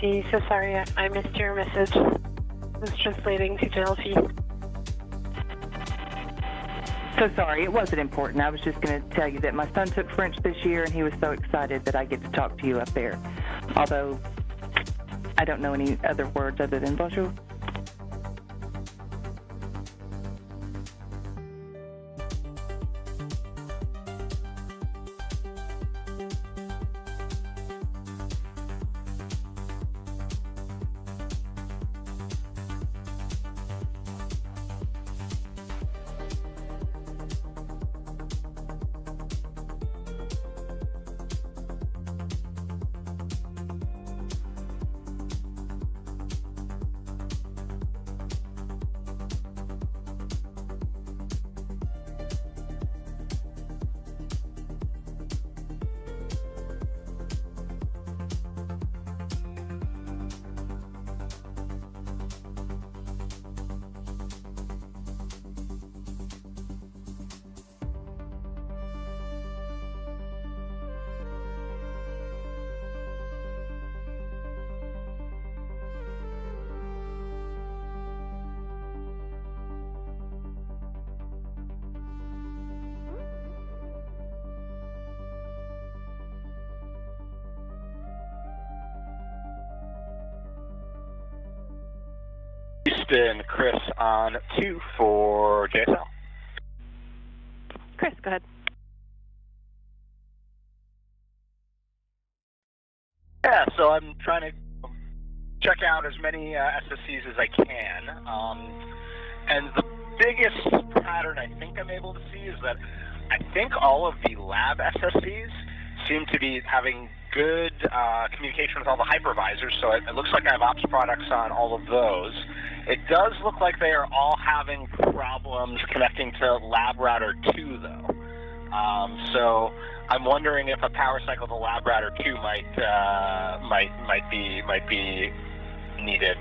See, so sorry, I missed your message. I was translating to JLP. So sorry, it wasn't important. I was just going to tell you that my son took French this year, and he was so excited that I get to talk to you up there. Although, I don't know any other words other than bonjour. Houston, Chris on 2 for JSL. Chris, go ahead. Yeah, so I'm trying to check out as many SSCs as I can. And the biggest pattern I think I'm able to see is that I think all of the lab SSCs seem to be having good communication with all the hypervisors, so it looks like I have ops products on all of those. It does look like they are all having problems connecting to Lab Router 2, though. So I'm wondering if a power cycle to Lab Router 2 might be needed.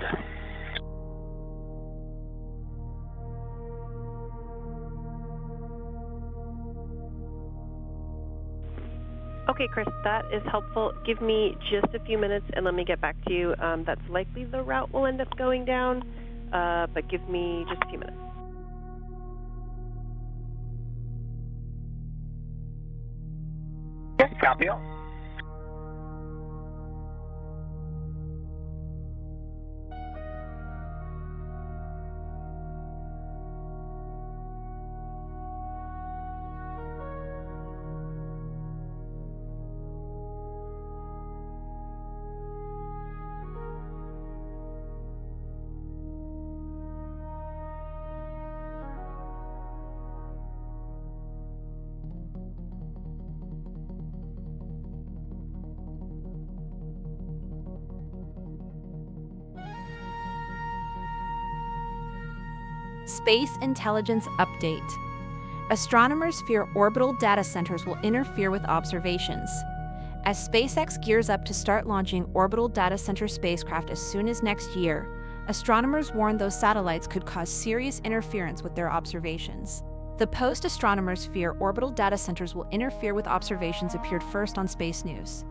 Okay, Chris, that is helpful. Give me just a few minutes and let me get back to you. That's likely the route we'll end up going down, but give me just a few minutes. Okay, copy all. Space Intelligence Update. Astronomers fear orbital data centers will interfere with observations. As SpaceX gears up to start launching orbital data center spacecraft as soon as next year, astronomers warn those satellites could cause serious interference with their observations. The post "Astronomers fear orbital data centers will interfere with observations" appeared first on SpaceNews.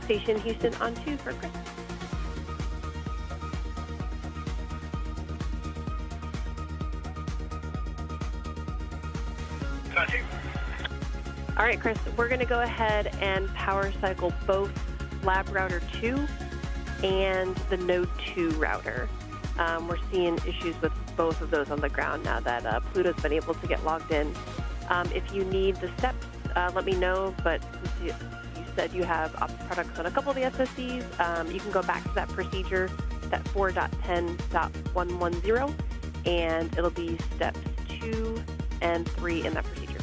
Station Houston on 2 for Chris. All right, Chris, we're going to go ahead and power cycle both Lab Router 2 and the Node 2 router. We're seeing issues with both of those on the ground now that Pluto's been able to get logged in. If you need the steps, let me know, but since you said you have ops products on a couple of the SSDs, you can go back to that procedure, that 4.10.110, and it'll be steps 2 and 3 in that procedure.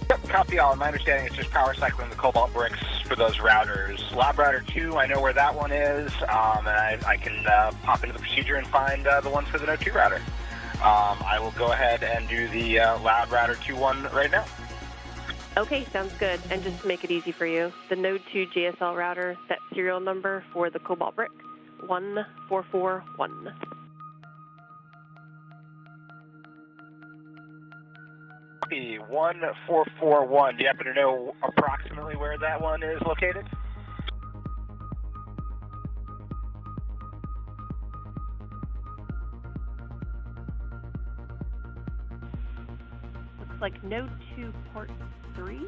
Yep, copy all. My understanding is just power cycling the cobalt bricks for those routers. Lab Router 2, I know where that one is, and I can pop into the procedure and find the one for the Node 2 router. I will go ahead and do the Lab Router 2 one right now. Okay, sounds good. And just to make it easy for you, the Node 2 JSL router, that serial number for the cobalt brick, 1441. Copy, 1441. Do you happen to know approximately where that one is located? Looks like Node 2 port 3.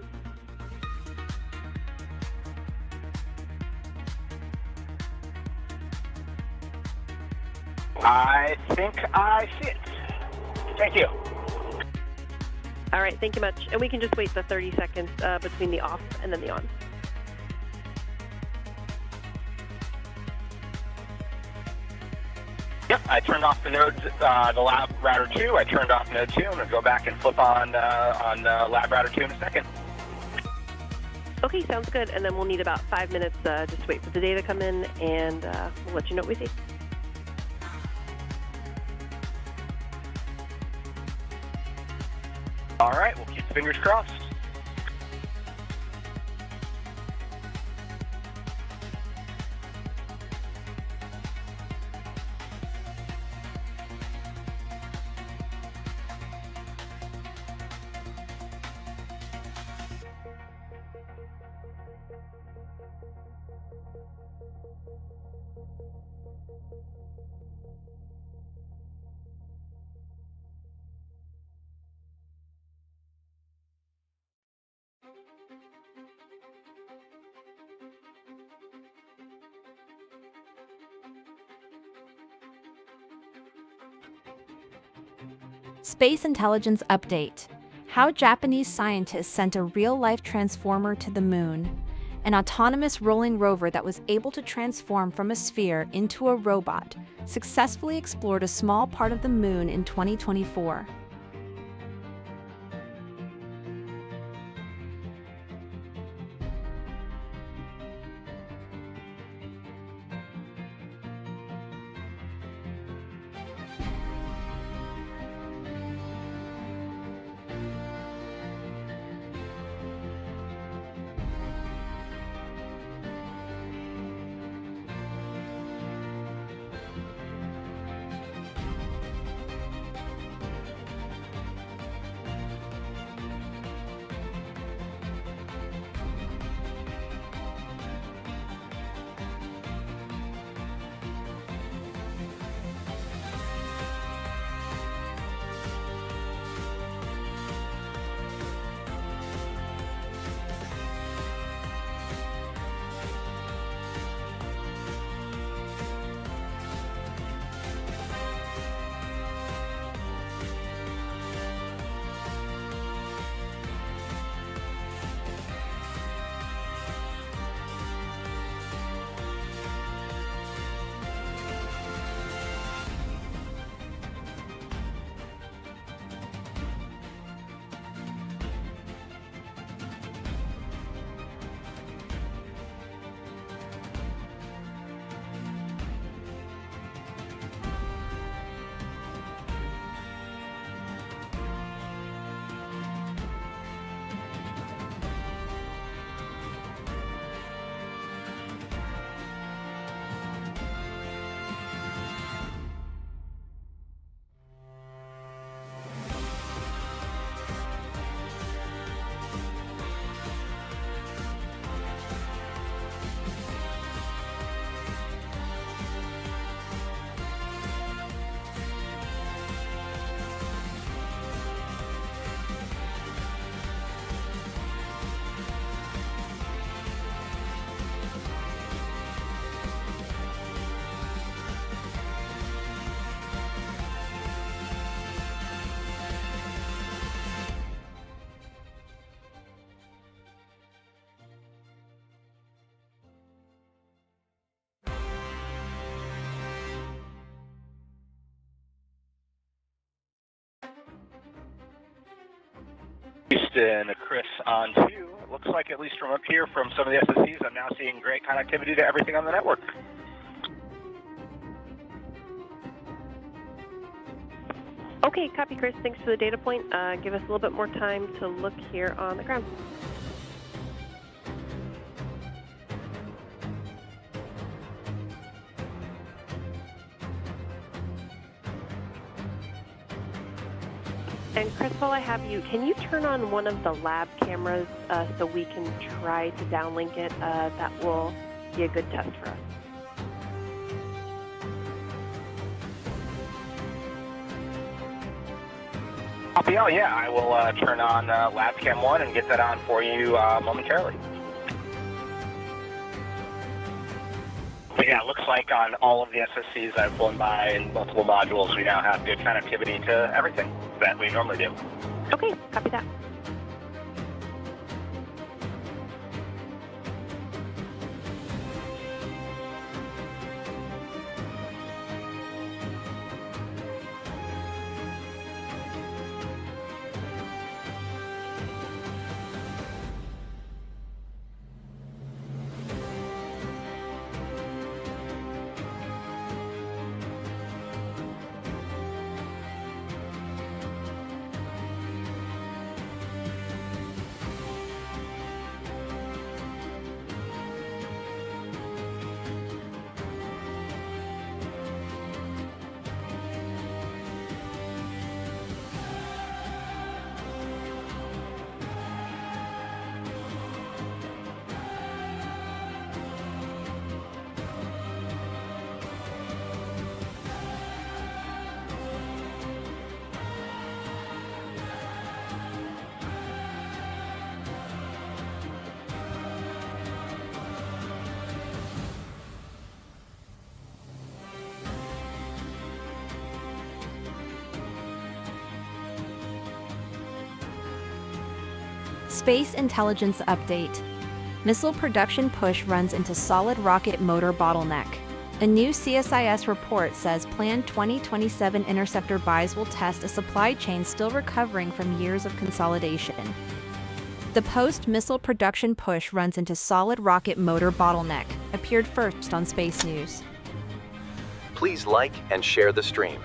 I think I see it. Thank you. All right, thank you much. And we can just wait the 30 seconds between the off and then the on. Yep, I turned off the node, the Lab Router 2. I turned off Node 2. I'm going to go back and flip on Lab Router 2 in a second. Okay, sounds good. And then we'll need about 5 minutes just to wait for the data to come in, and we'll let you know what we see. All right, we'll keep the fingers crossed. Space Intelligence Update: How Japanese scientists sent a real-life transformer to the moon. An autonomous rolling rover that was able to transform from a sphere into a robot successfully explored a small part of the moon in 2024. Houston, Chris on 2. It looks like, at least from up here, from some of the SSCs, I'm now seeing great connectivity to everything on the network. Okay, copy, Chris. Thanks for the data point. Give us a little bit more time to look here on the ground. And Chris, while I have you, can you turn on one of the lab cameras so we can try to downlink it? That will be a good test for us. Copy all, yeah. I will turn on LabCam 1 and get that on for you momentarily. But yeah, it looks like on all of the SSCs I've flown by in multiple modules, we now have good connectivity to everything that we normally do. Okay, copy that. Space Intelligence Update. Missile production push runs into solid rocket motor bottleneck. A new CSIS report says planned 2027 interceptor buys will test a supply chain still recovering from years of consolidation. The post-missile production push runs into solid rocket motor bottleneck, appeared first on SpaceNews. Please like and share the stream.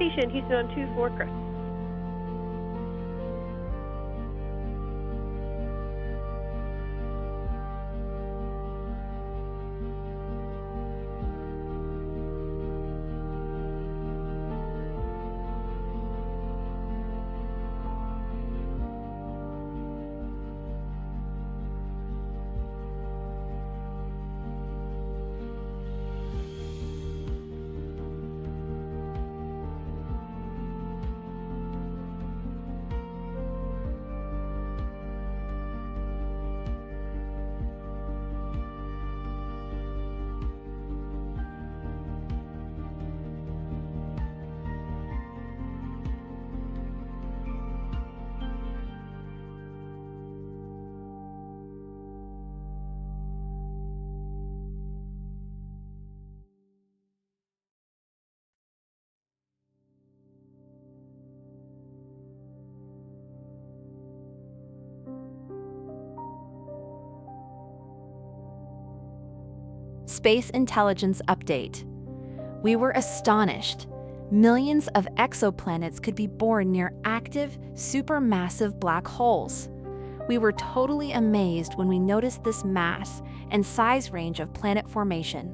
communication. Houston on 2-4, Chris. Space Intelligence Update. We were astonished. Millions of exoplanets could be born near active, supermassive black holes. We were totally amazed when we noticed this mass and size range of planet formation.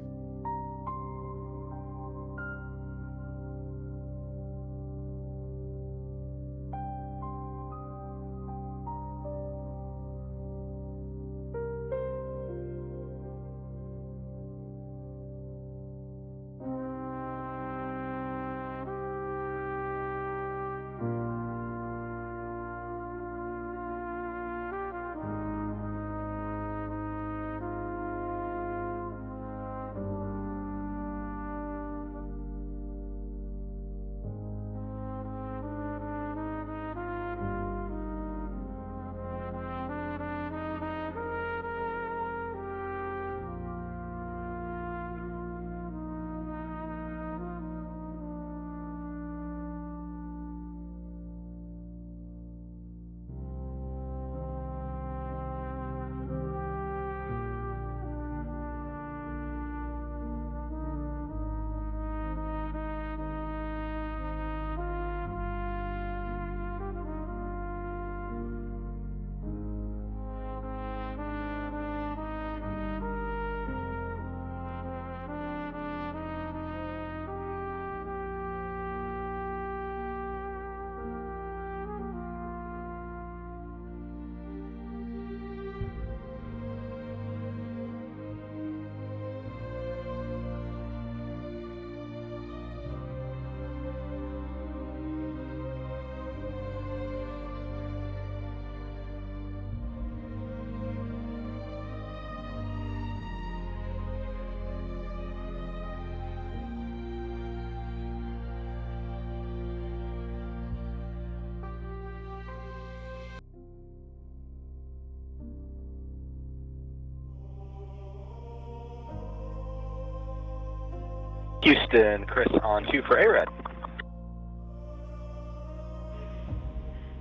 Houston, Chris on 2 for ARED.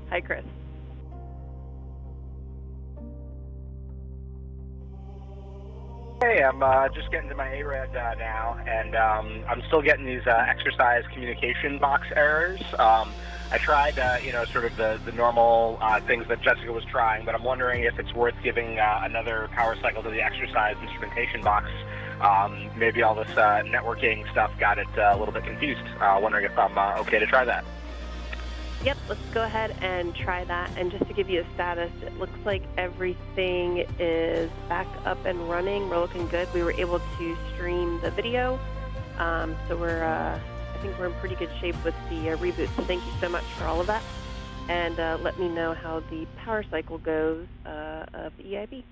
Hi, Chris. Hey, I'm just getting to my ARED now, and I'm still getting these exercise communication box errors. I tried, sort of the normal things that Jessica was trying, but I'm wondering if it's worth giving another power cycle to the exercise instrumentation box. Maybe all this networking stuff got it a little bit confused. Wondering if I'm okay to try that. Yep, let's go ahead and try that. And just to give you a status, it looks like everything is back up and running. We're looking good. We were able to stream the video, so I think we're in pretty good shape with the reboot. So thank you so much for all of that. And let me know how the power cycle goes of the EIB.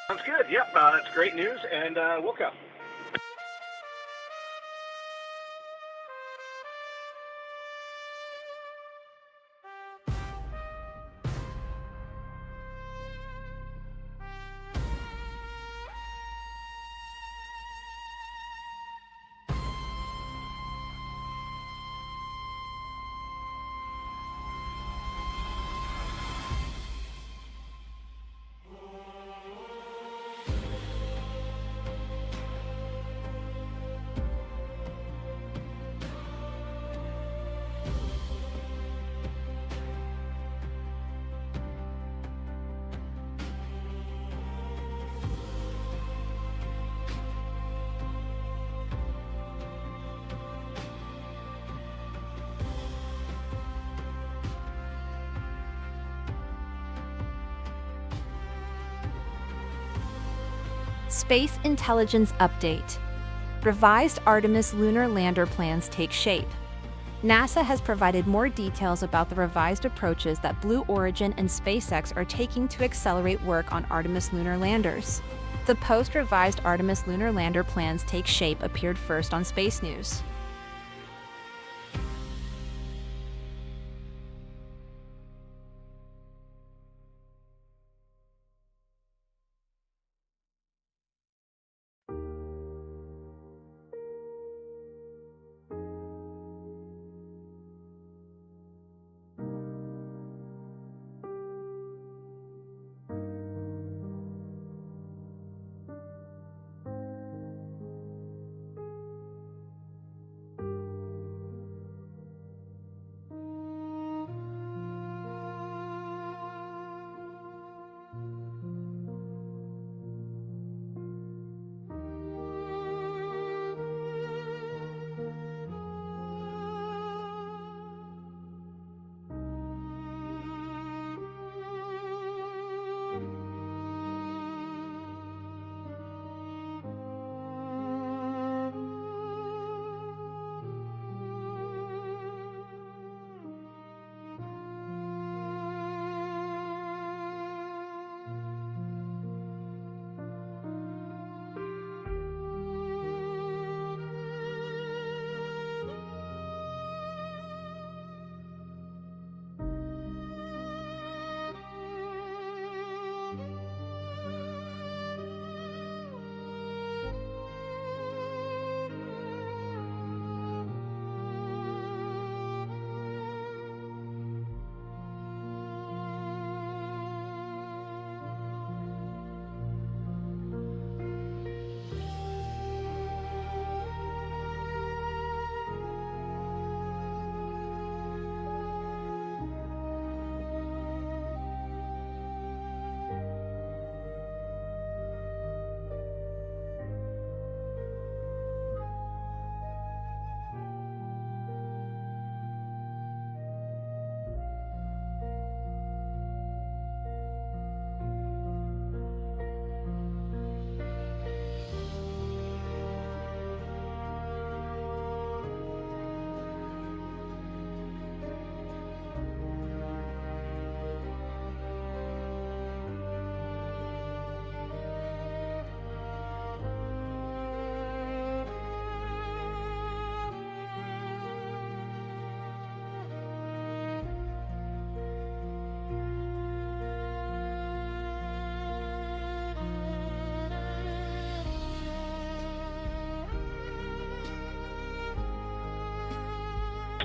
Sounds good. Yep, that's great news, and we'll go. Space Intelligence Update. Revised Artemis lunar lander plans take shape. NASA has provided more details about the revised approaches that Blue Origin and SpaceX are taking to accelerate work on Artemis lunar landers. The post-revised Artemis lunar lander plans take shape appeared first on SpaceNews.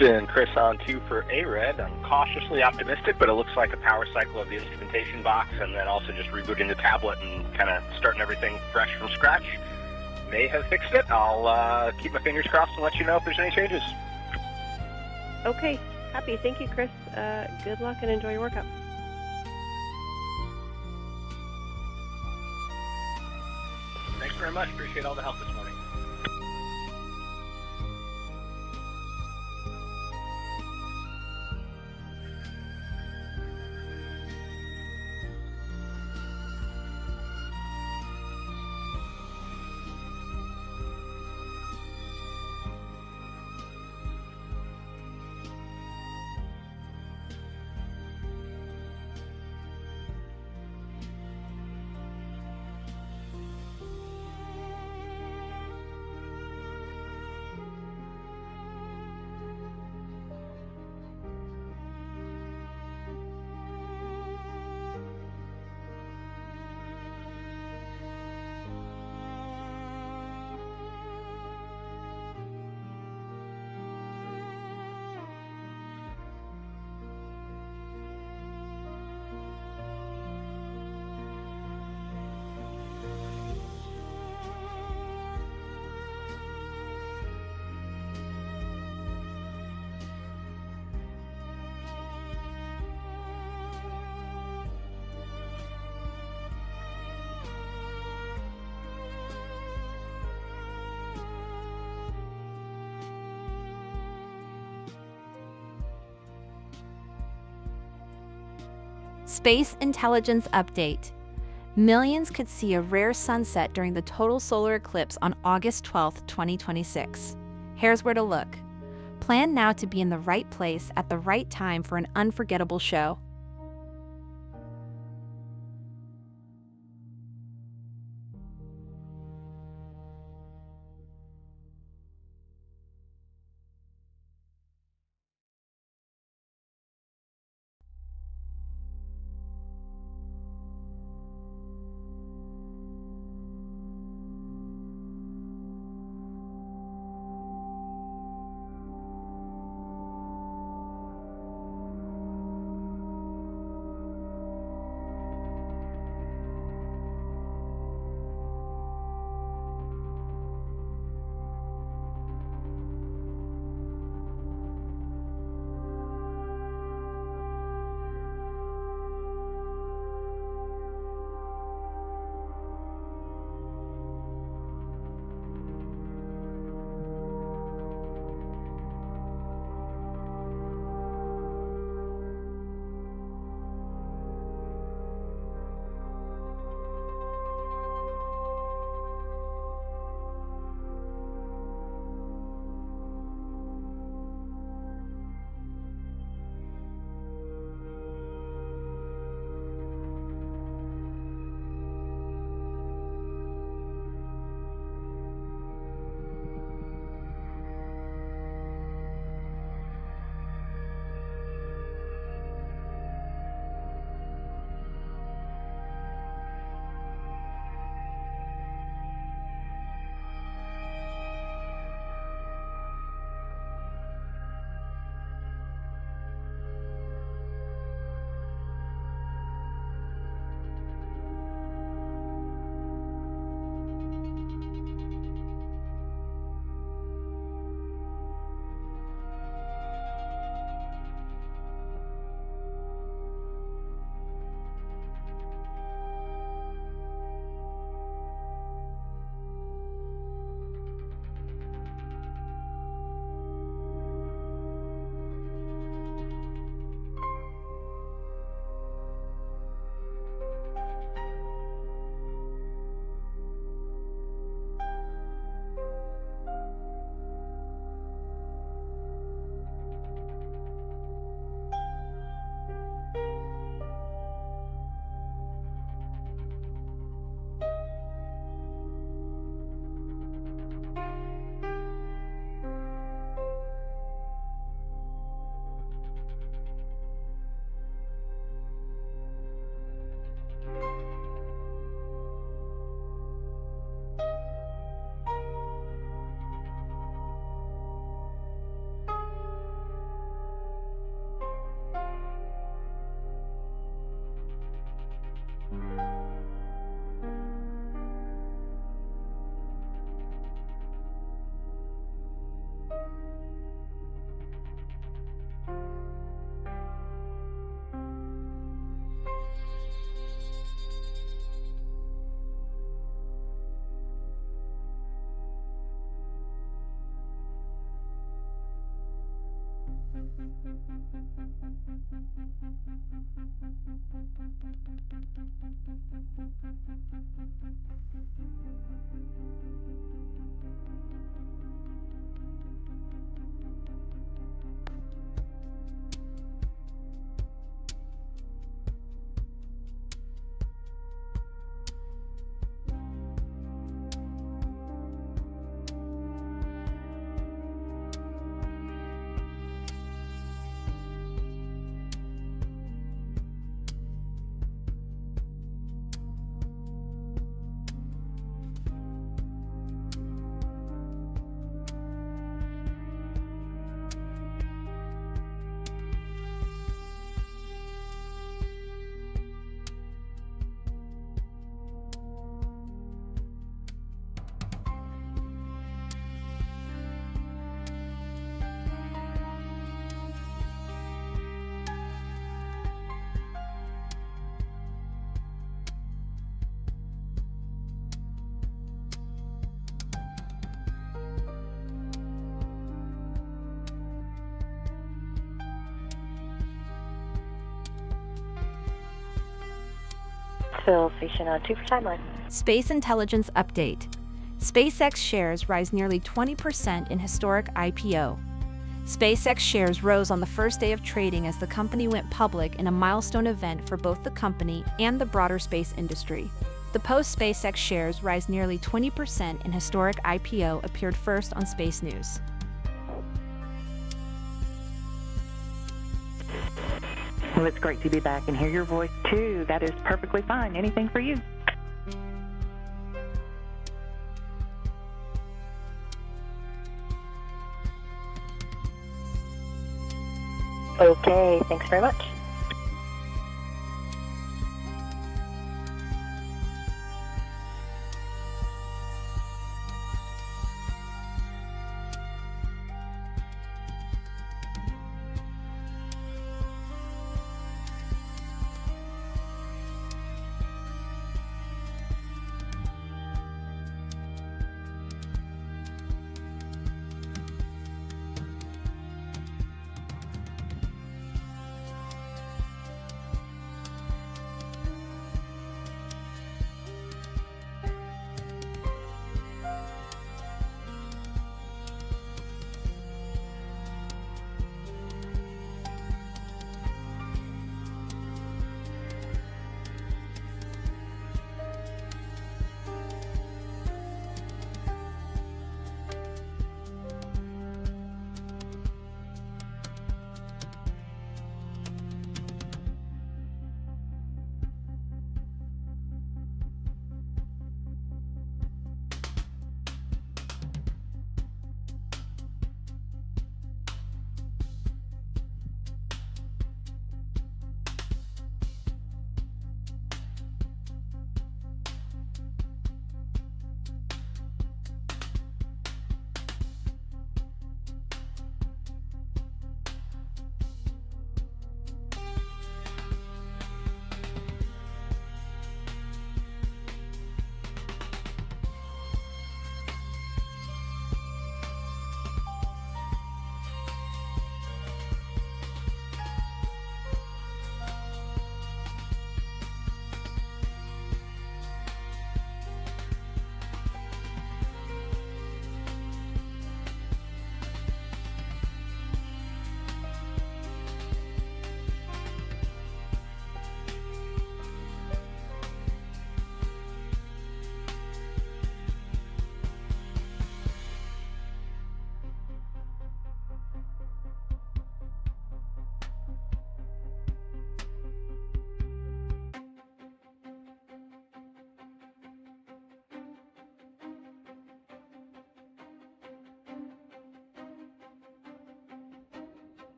And Chris on 2 for ARED. I'm cautiously optimistic, but it looks like a power cycle of the instrumentation box and then also just rebooting the tablet and kind of starting everything fresh from scratch may have fixed it. I'll keep my fingers crossed and let you know if there's any changes. Okay, happy. Thank you, Chris. Good luck and enjoy your workout. Thanks very much. Appreciate all the help this morning. Space Intelligence Update. millions could see a rare sunset during the total solar eclipse on August 12, 2026. Here's where to look. Plan now to be in the right place at the right time for an unforgettable show. Fill station on 2 for timeline. Space Intelligence Update. SpaceX shares rise nearly 20% in historic IPO. SpaceX shares rose on the first day of trading as the company went public in a milestone event for both the company and the broader space industry. The post-SpaceX shares rise nearly 20% in historic IPO appeared first on SpaceNews. Well, it's great to be back and hear your voice, too. That is perfectly fine. Anything for you? Okay, thanks very much.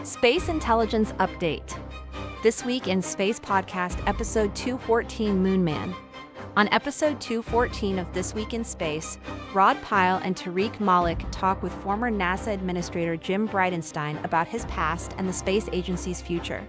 Space Intelligence Update. This week in Space Podcast, episode 214, Moon Man. On episode 214 of This Week in Space, Rod Pyle and Tariq Malik talk with former NASA Administrator Jim Bridenstine about his past and the space agency's future.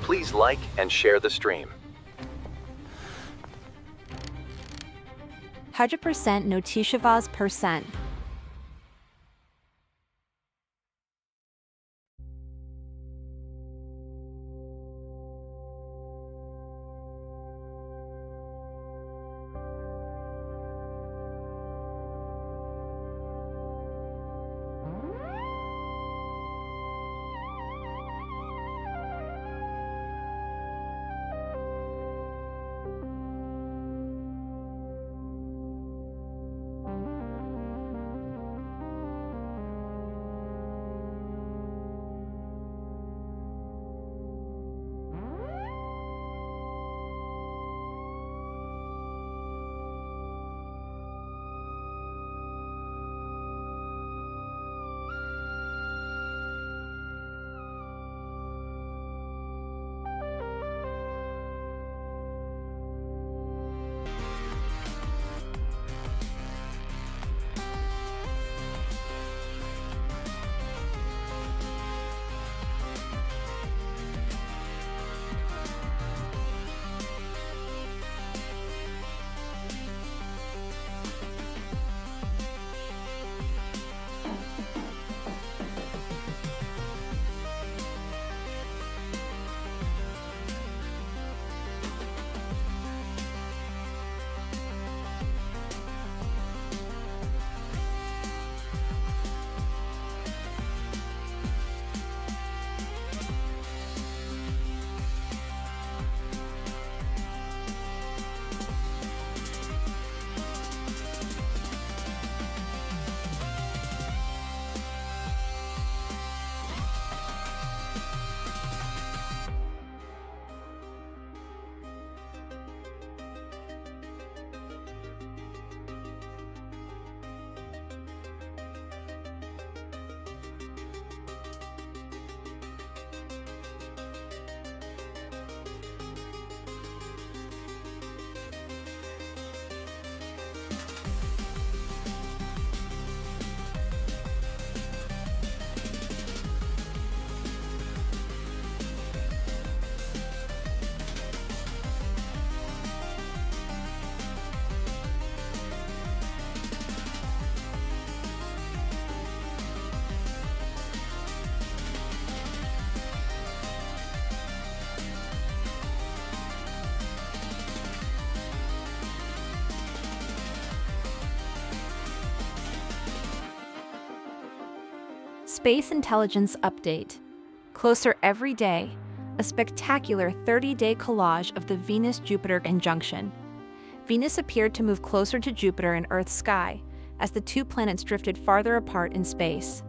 Please like and share the stream. 100% notifications%. Space Intelligence Update. Closer every day, a spectacular 30-day collage of the Venus-Jupiter conjunction. Venus appeared to move closer to Jupiter in Earth's sky as the two planets drifted farther apart in space.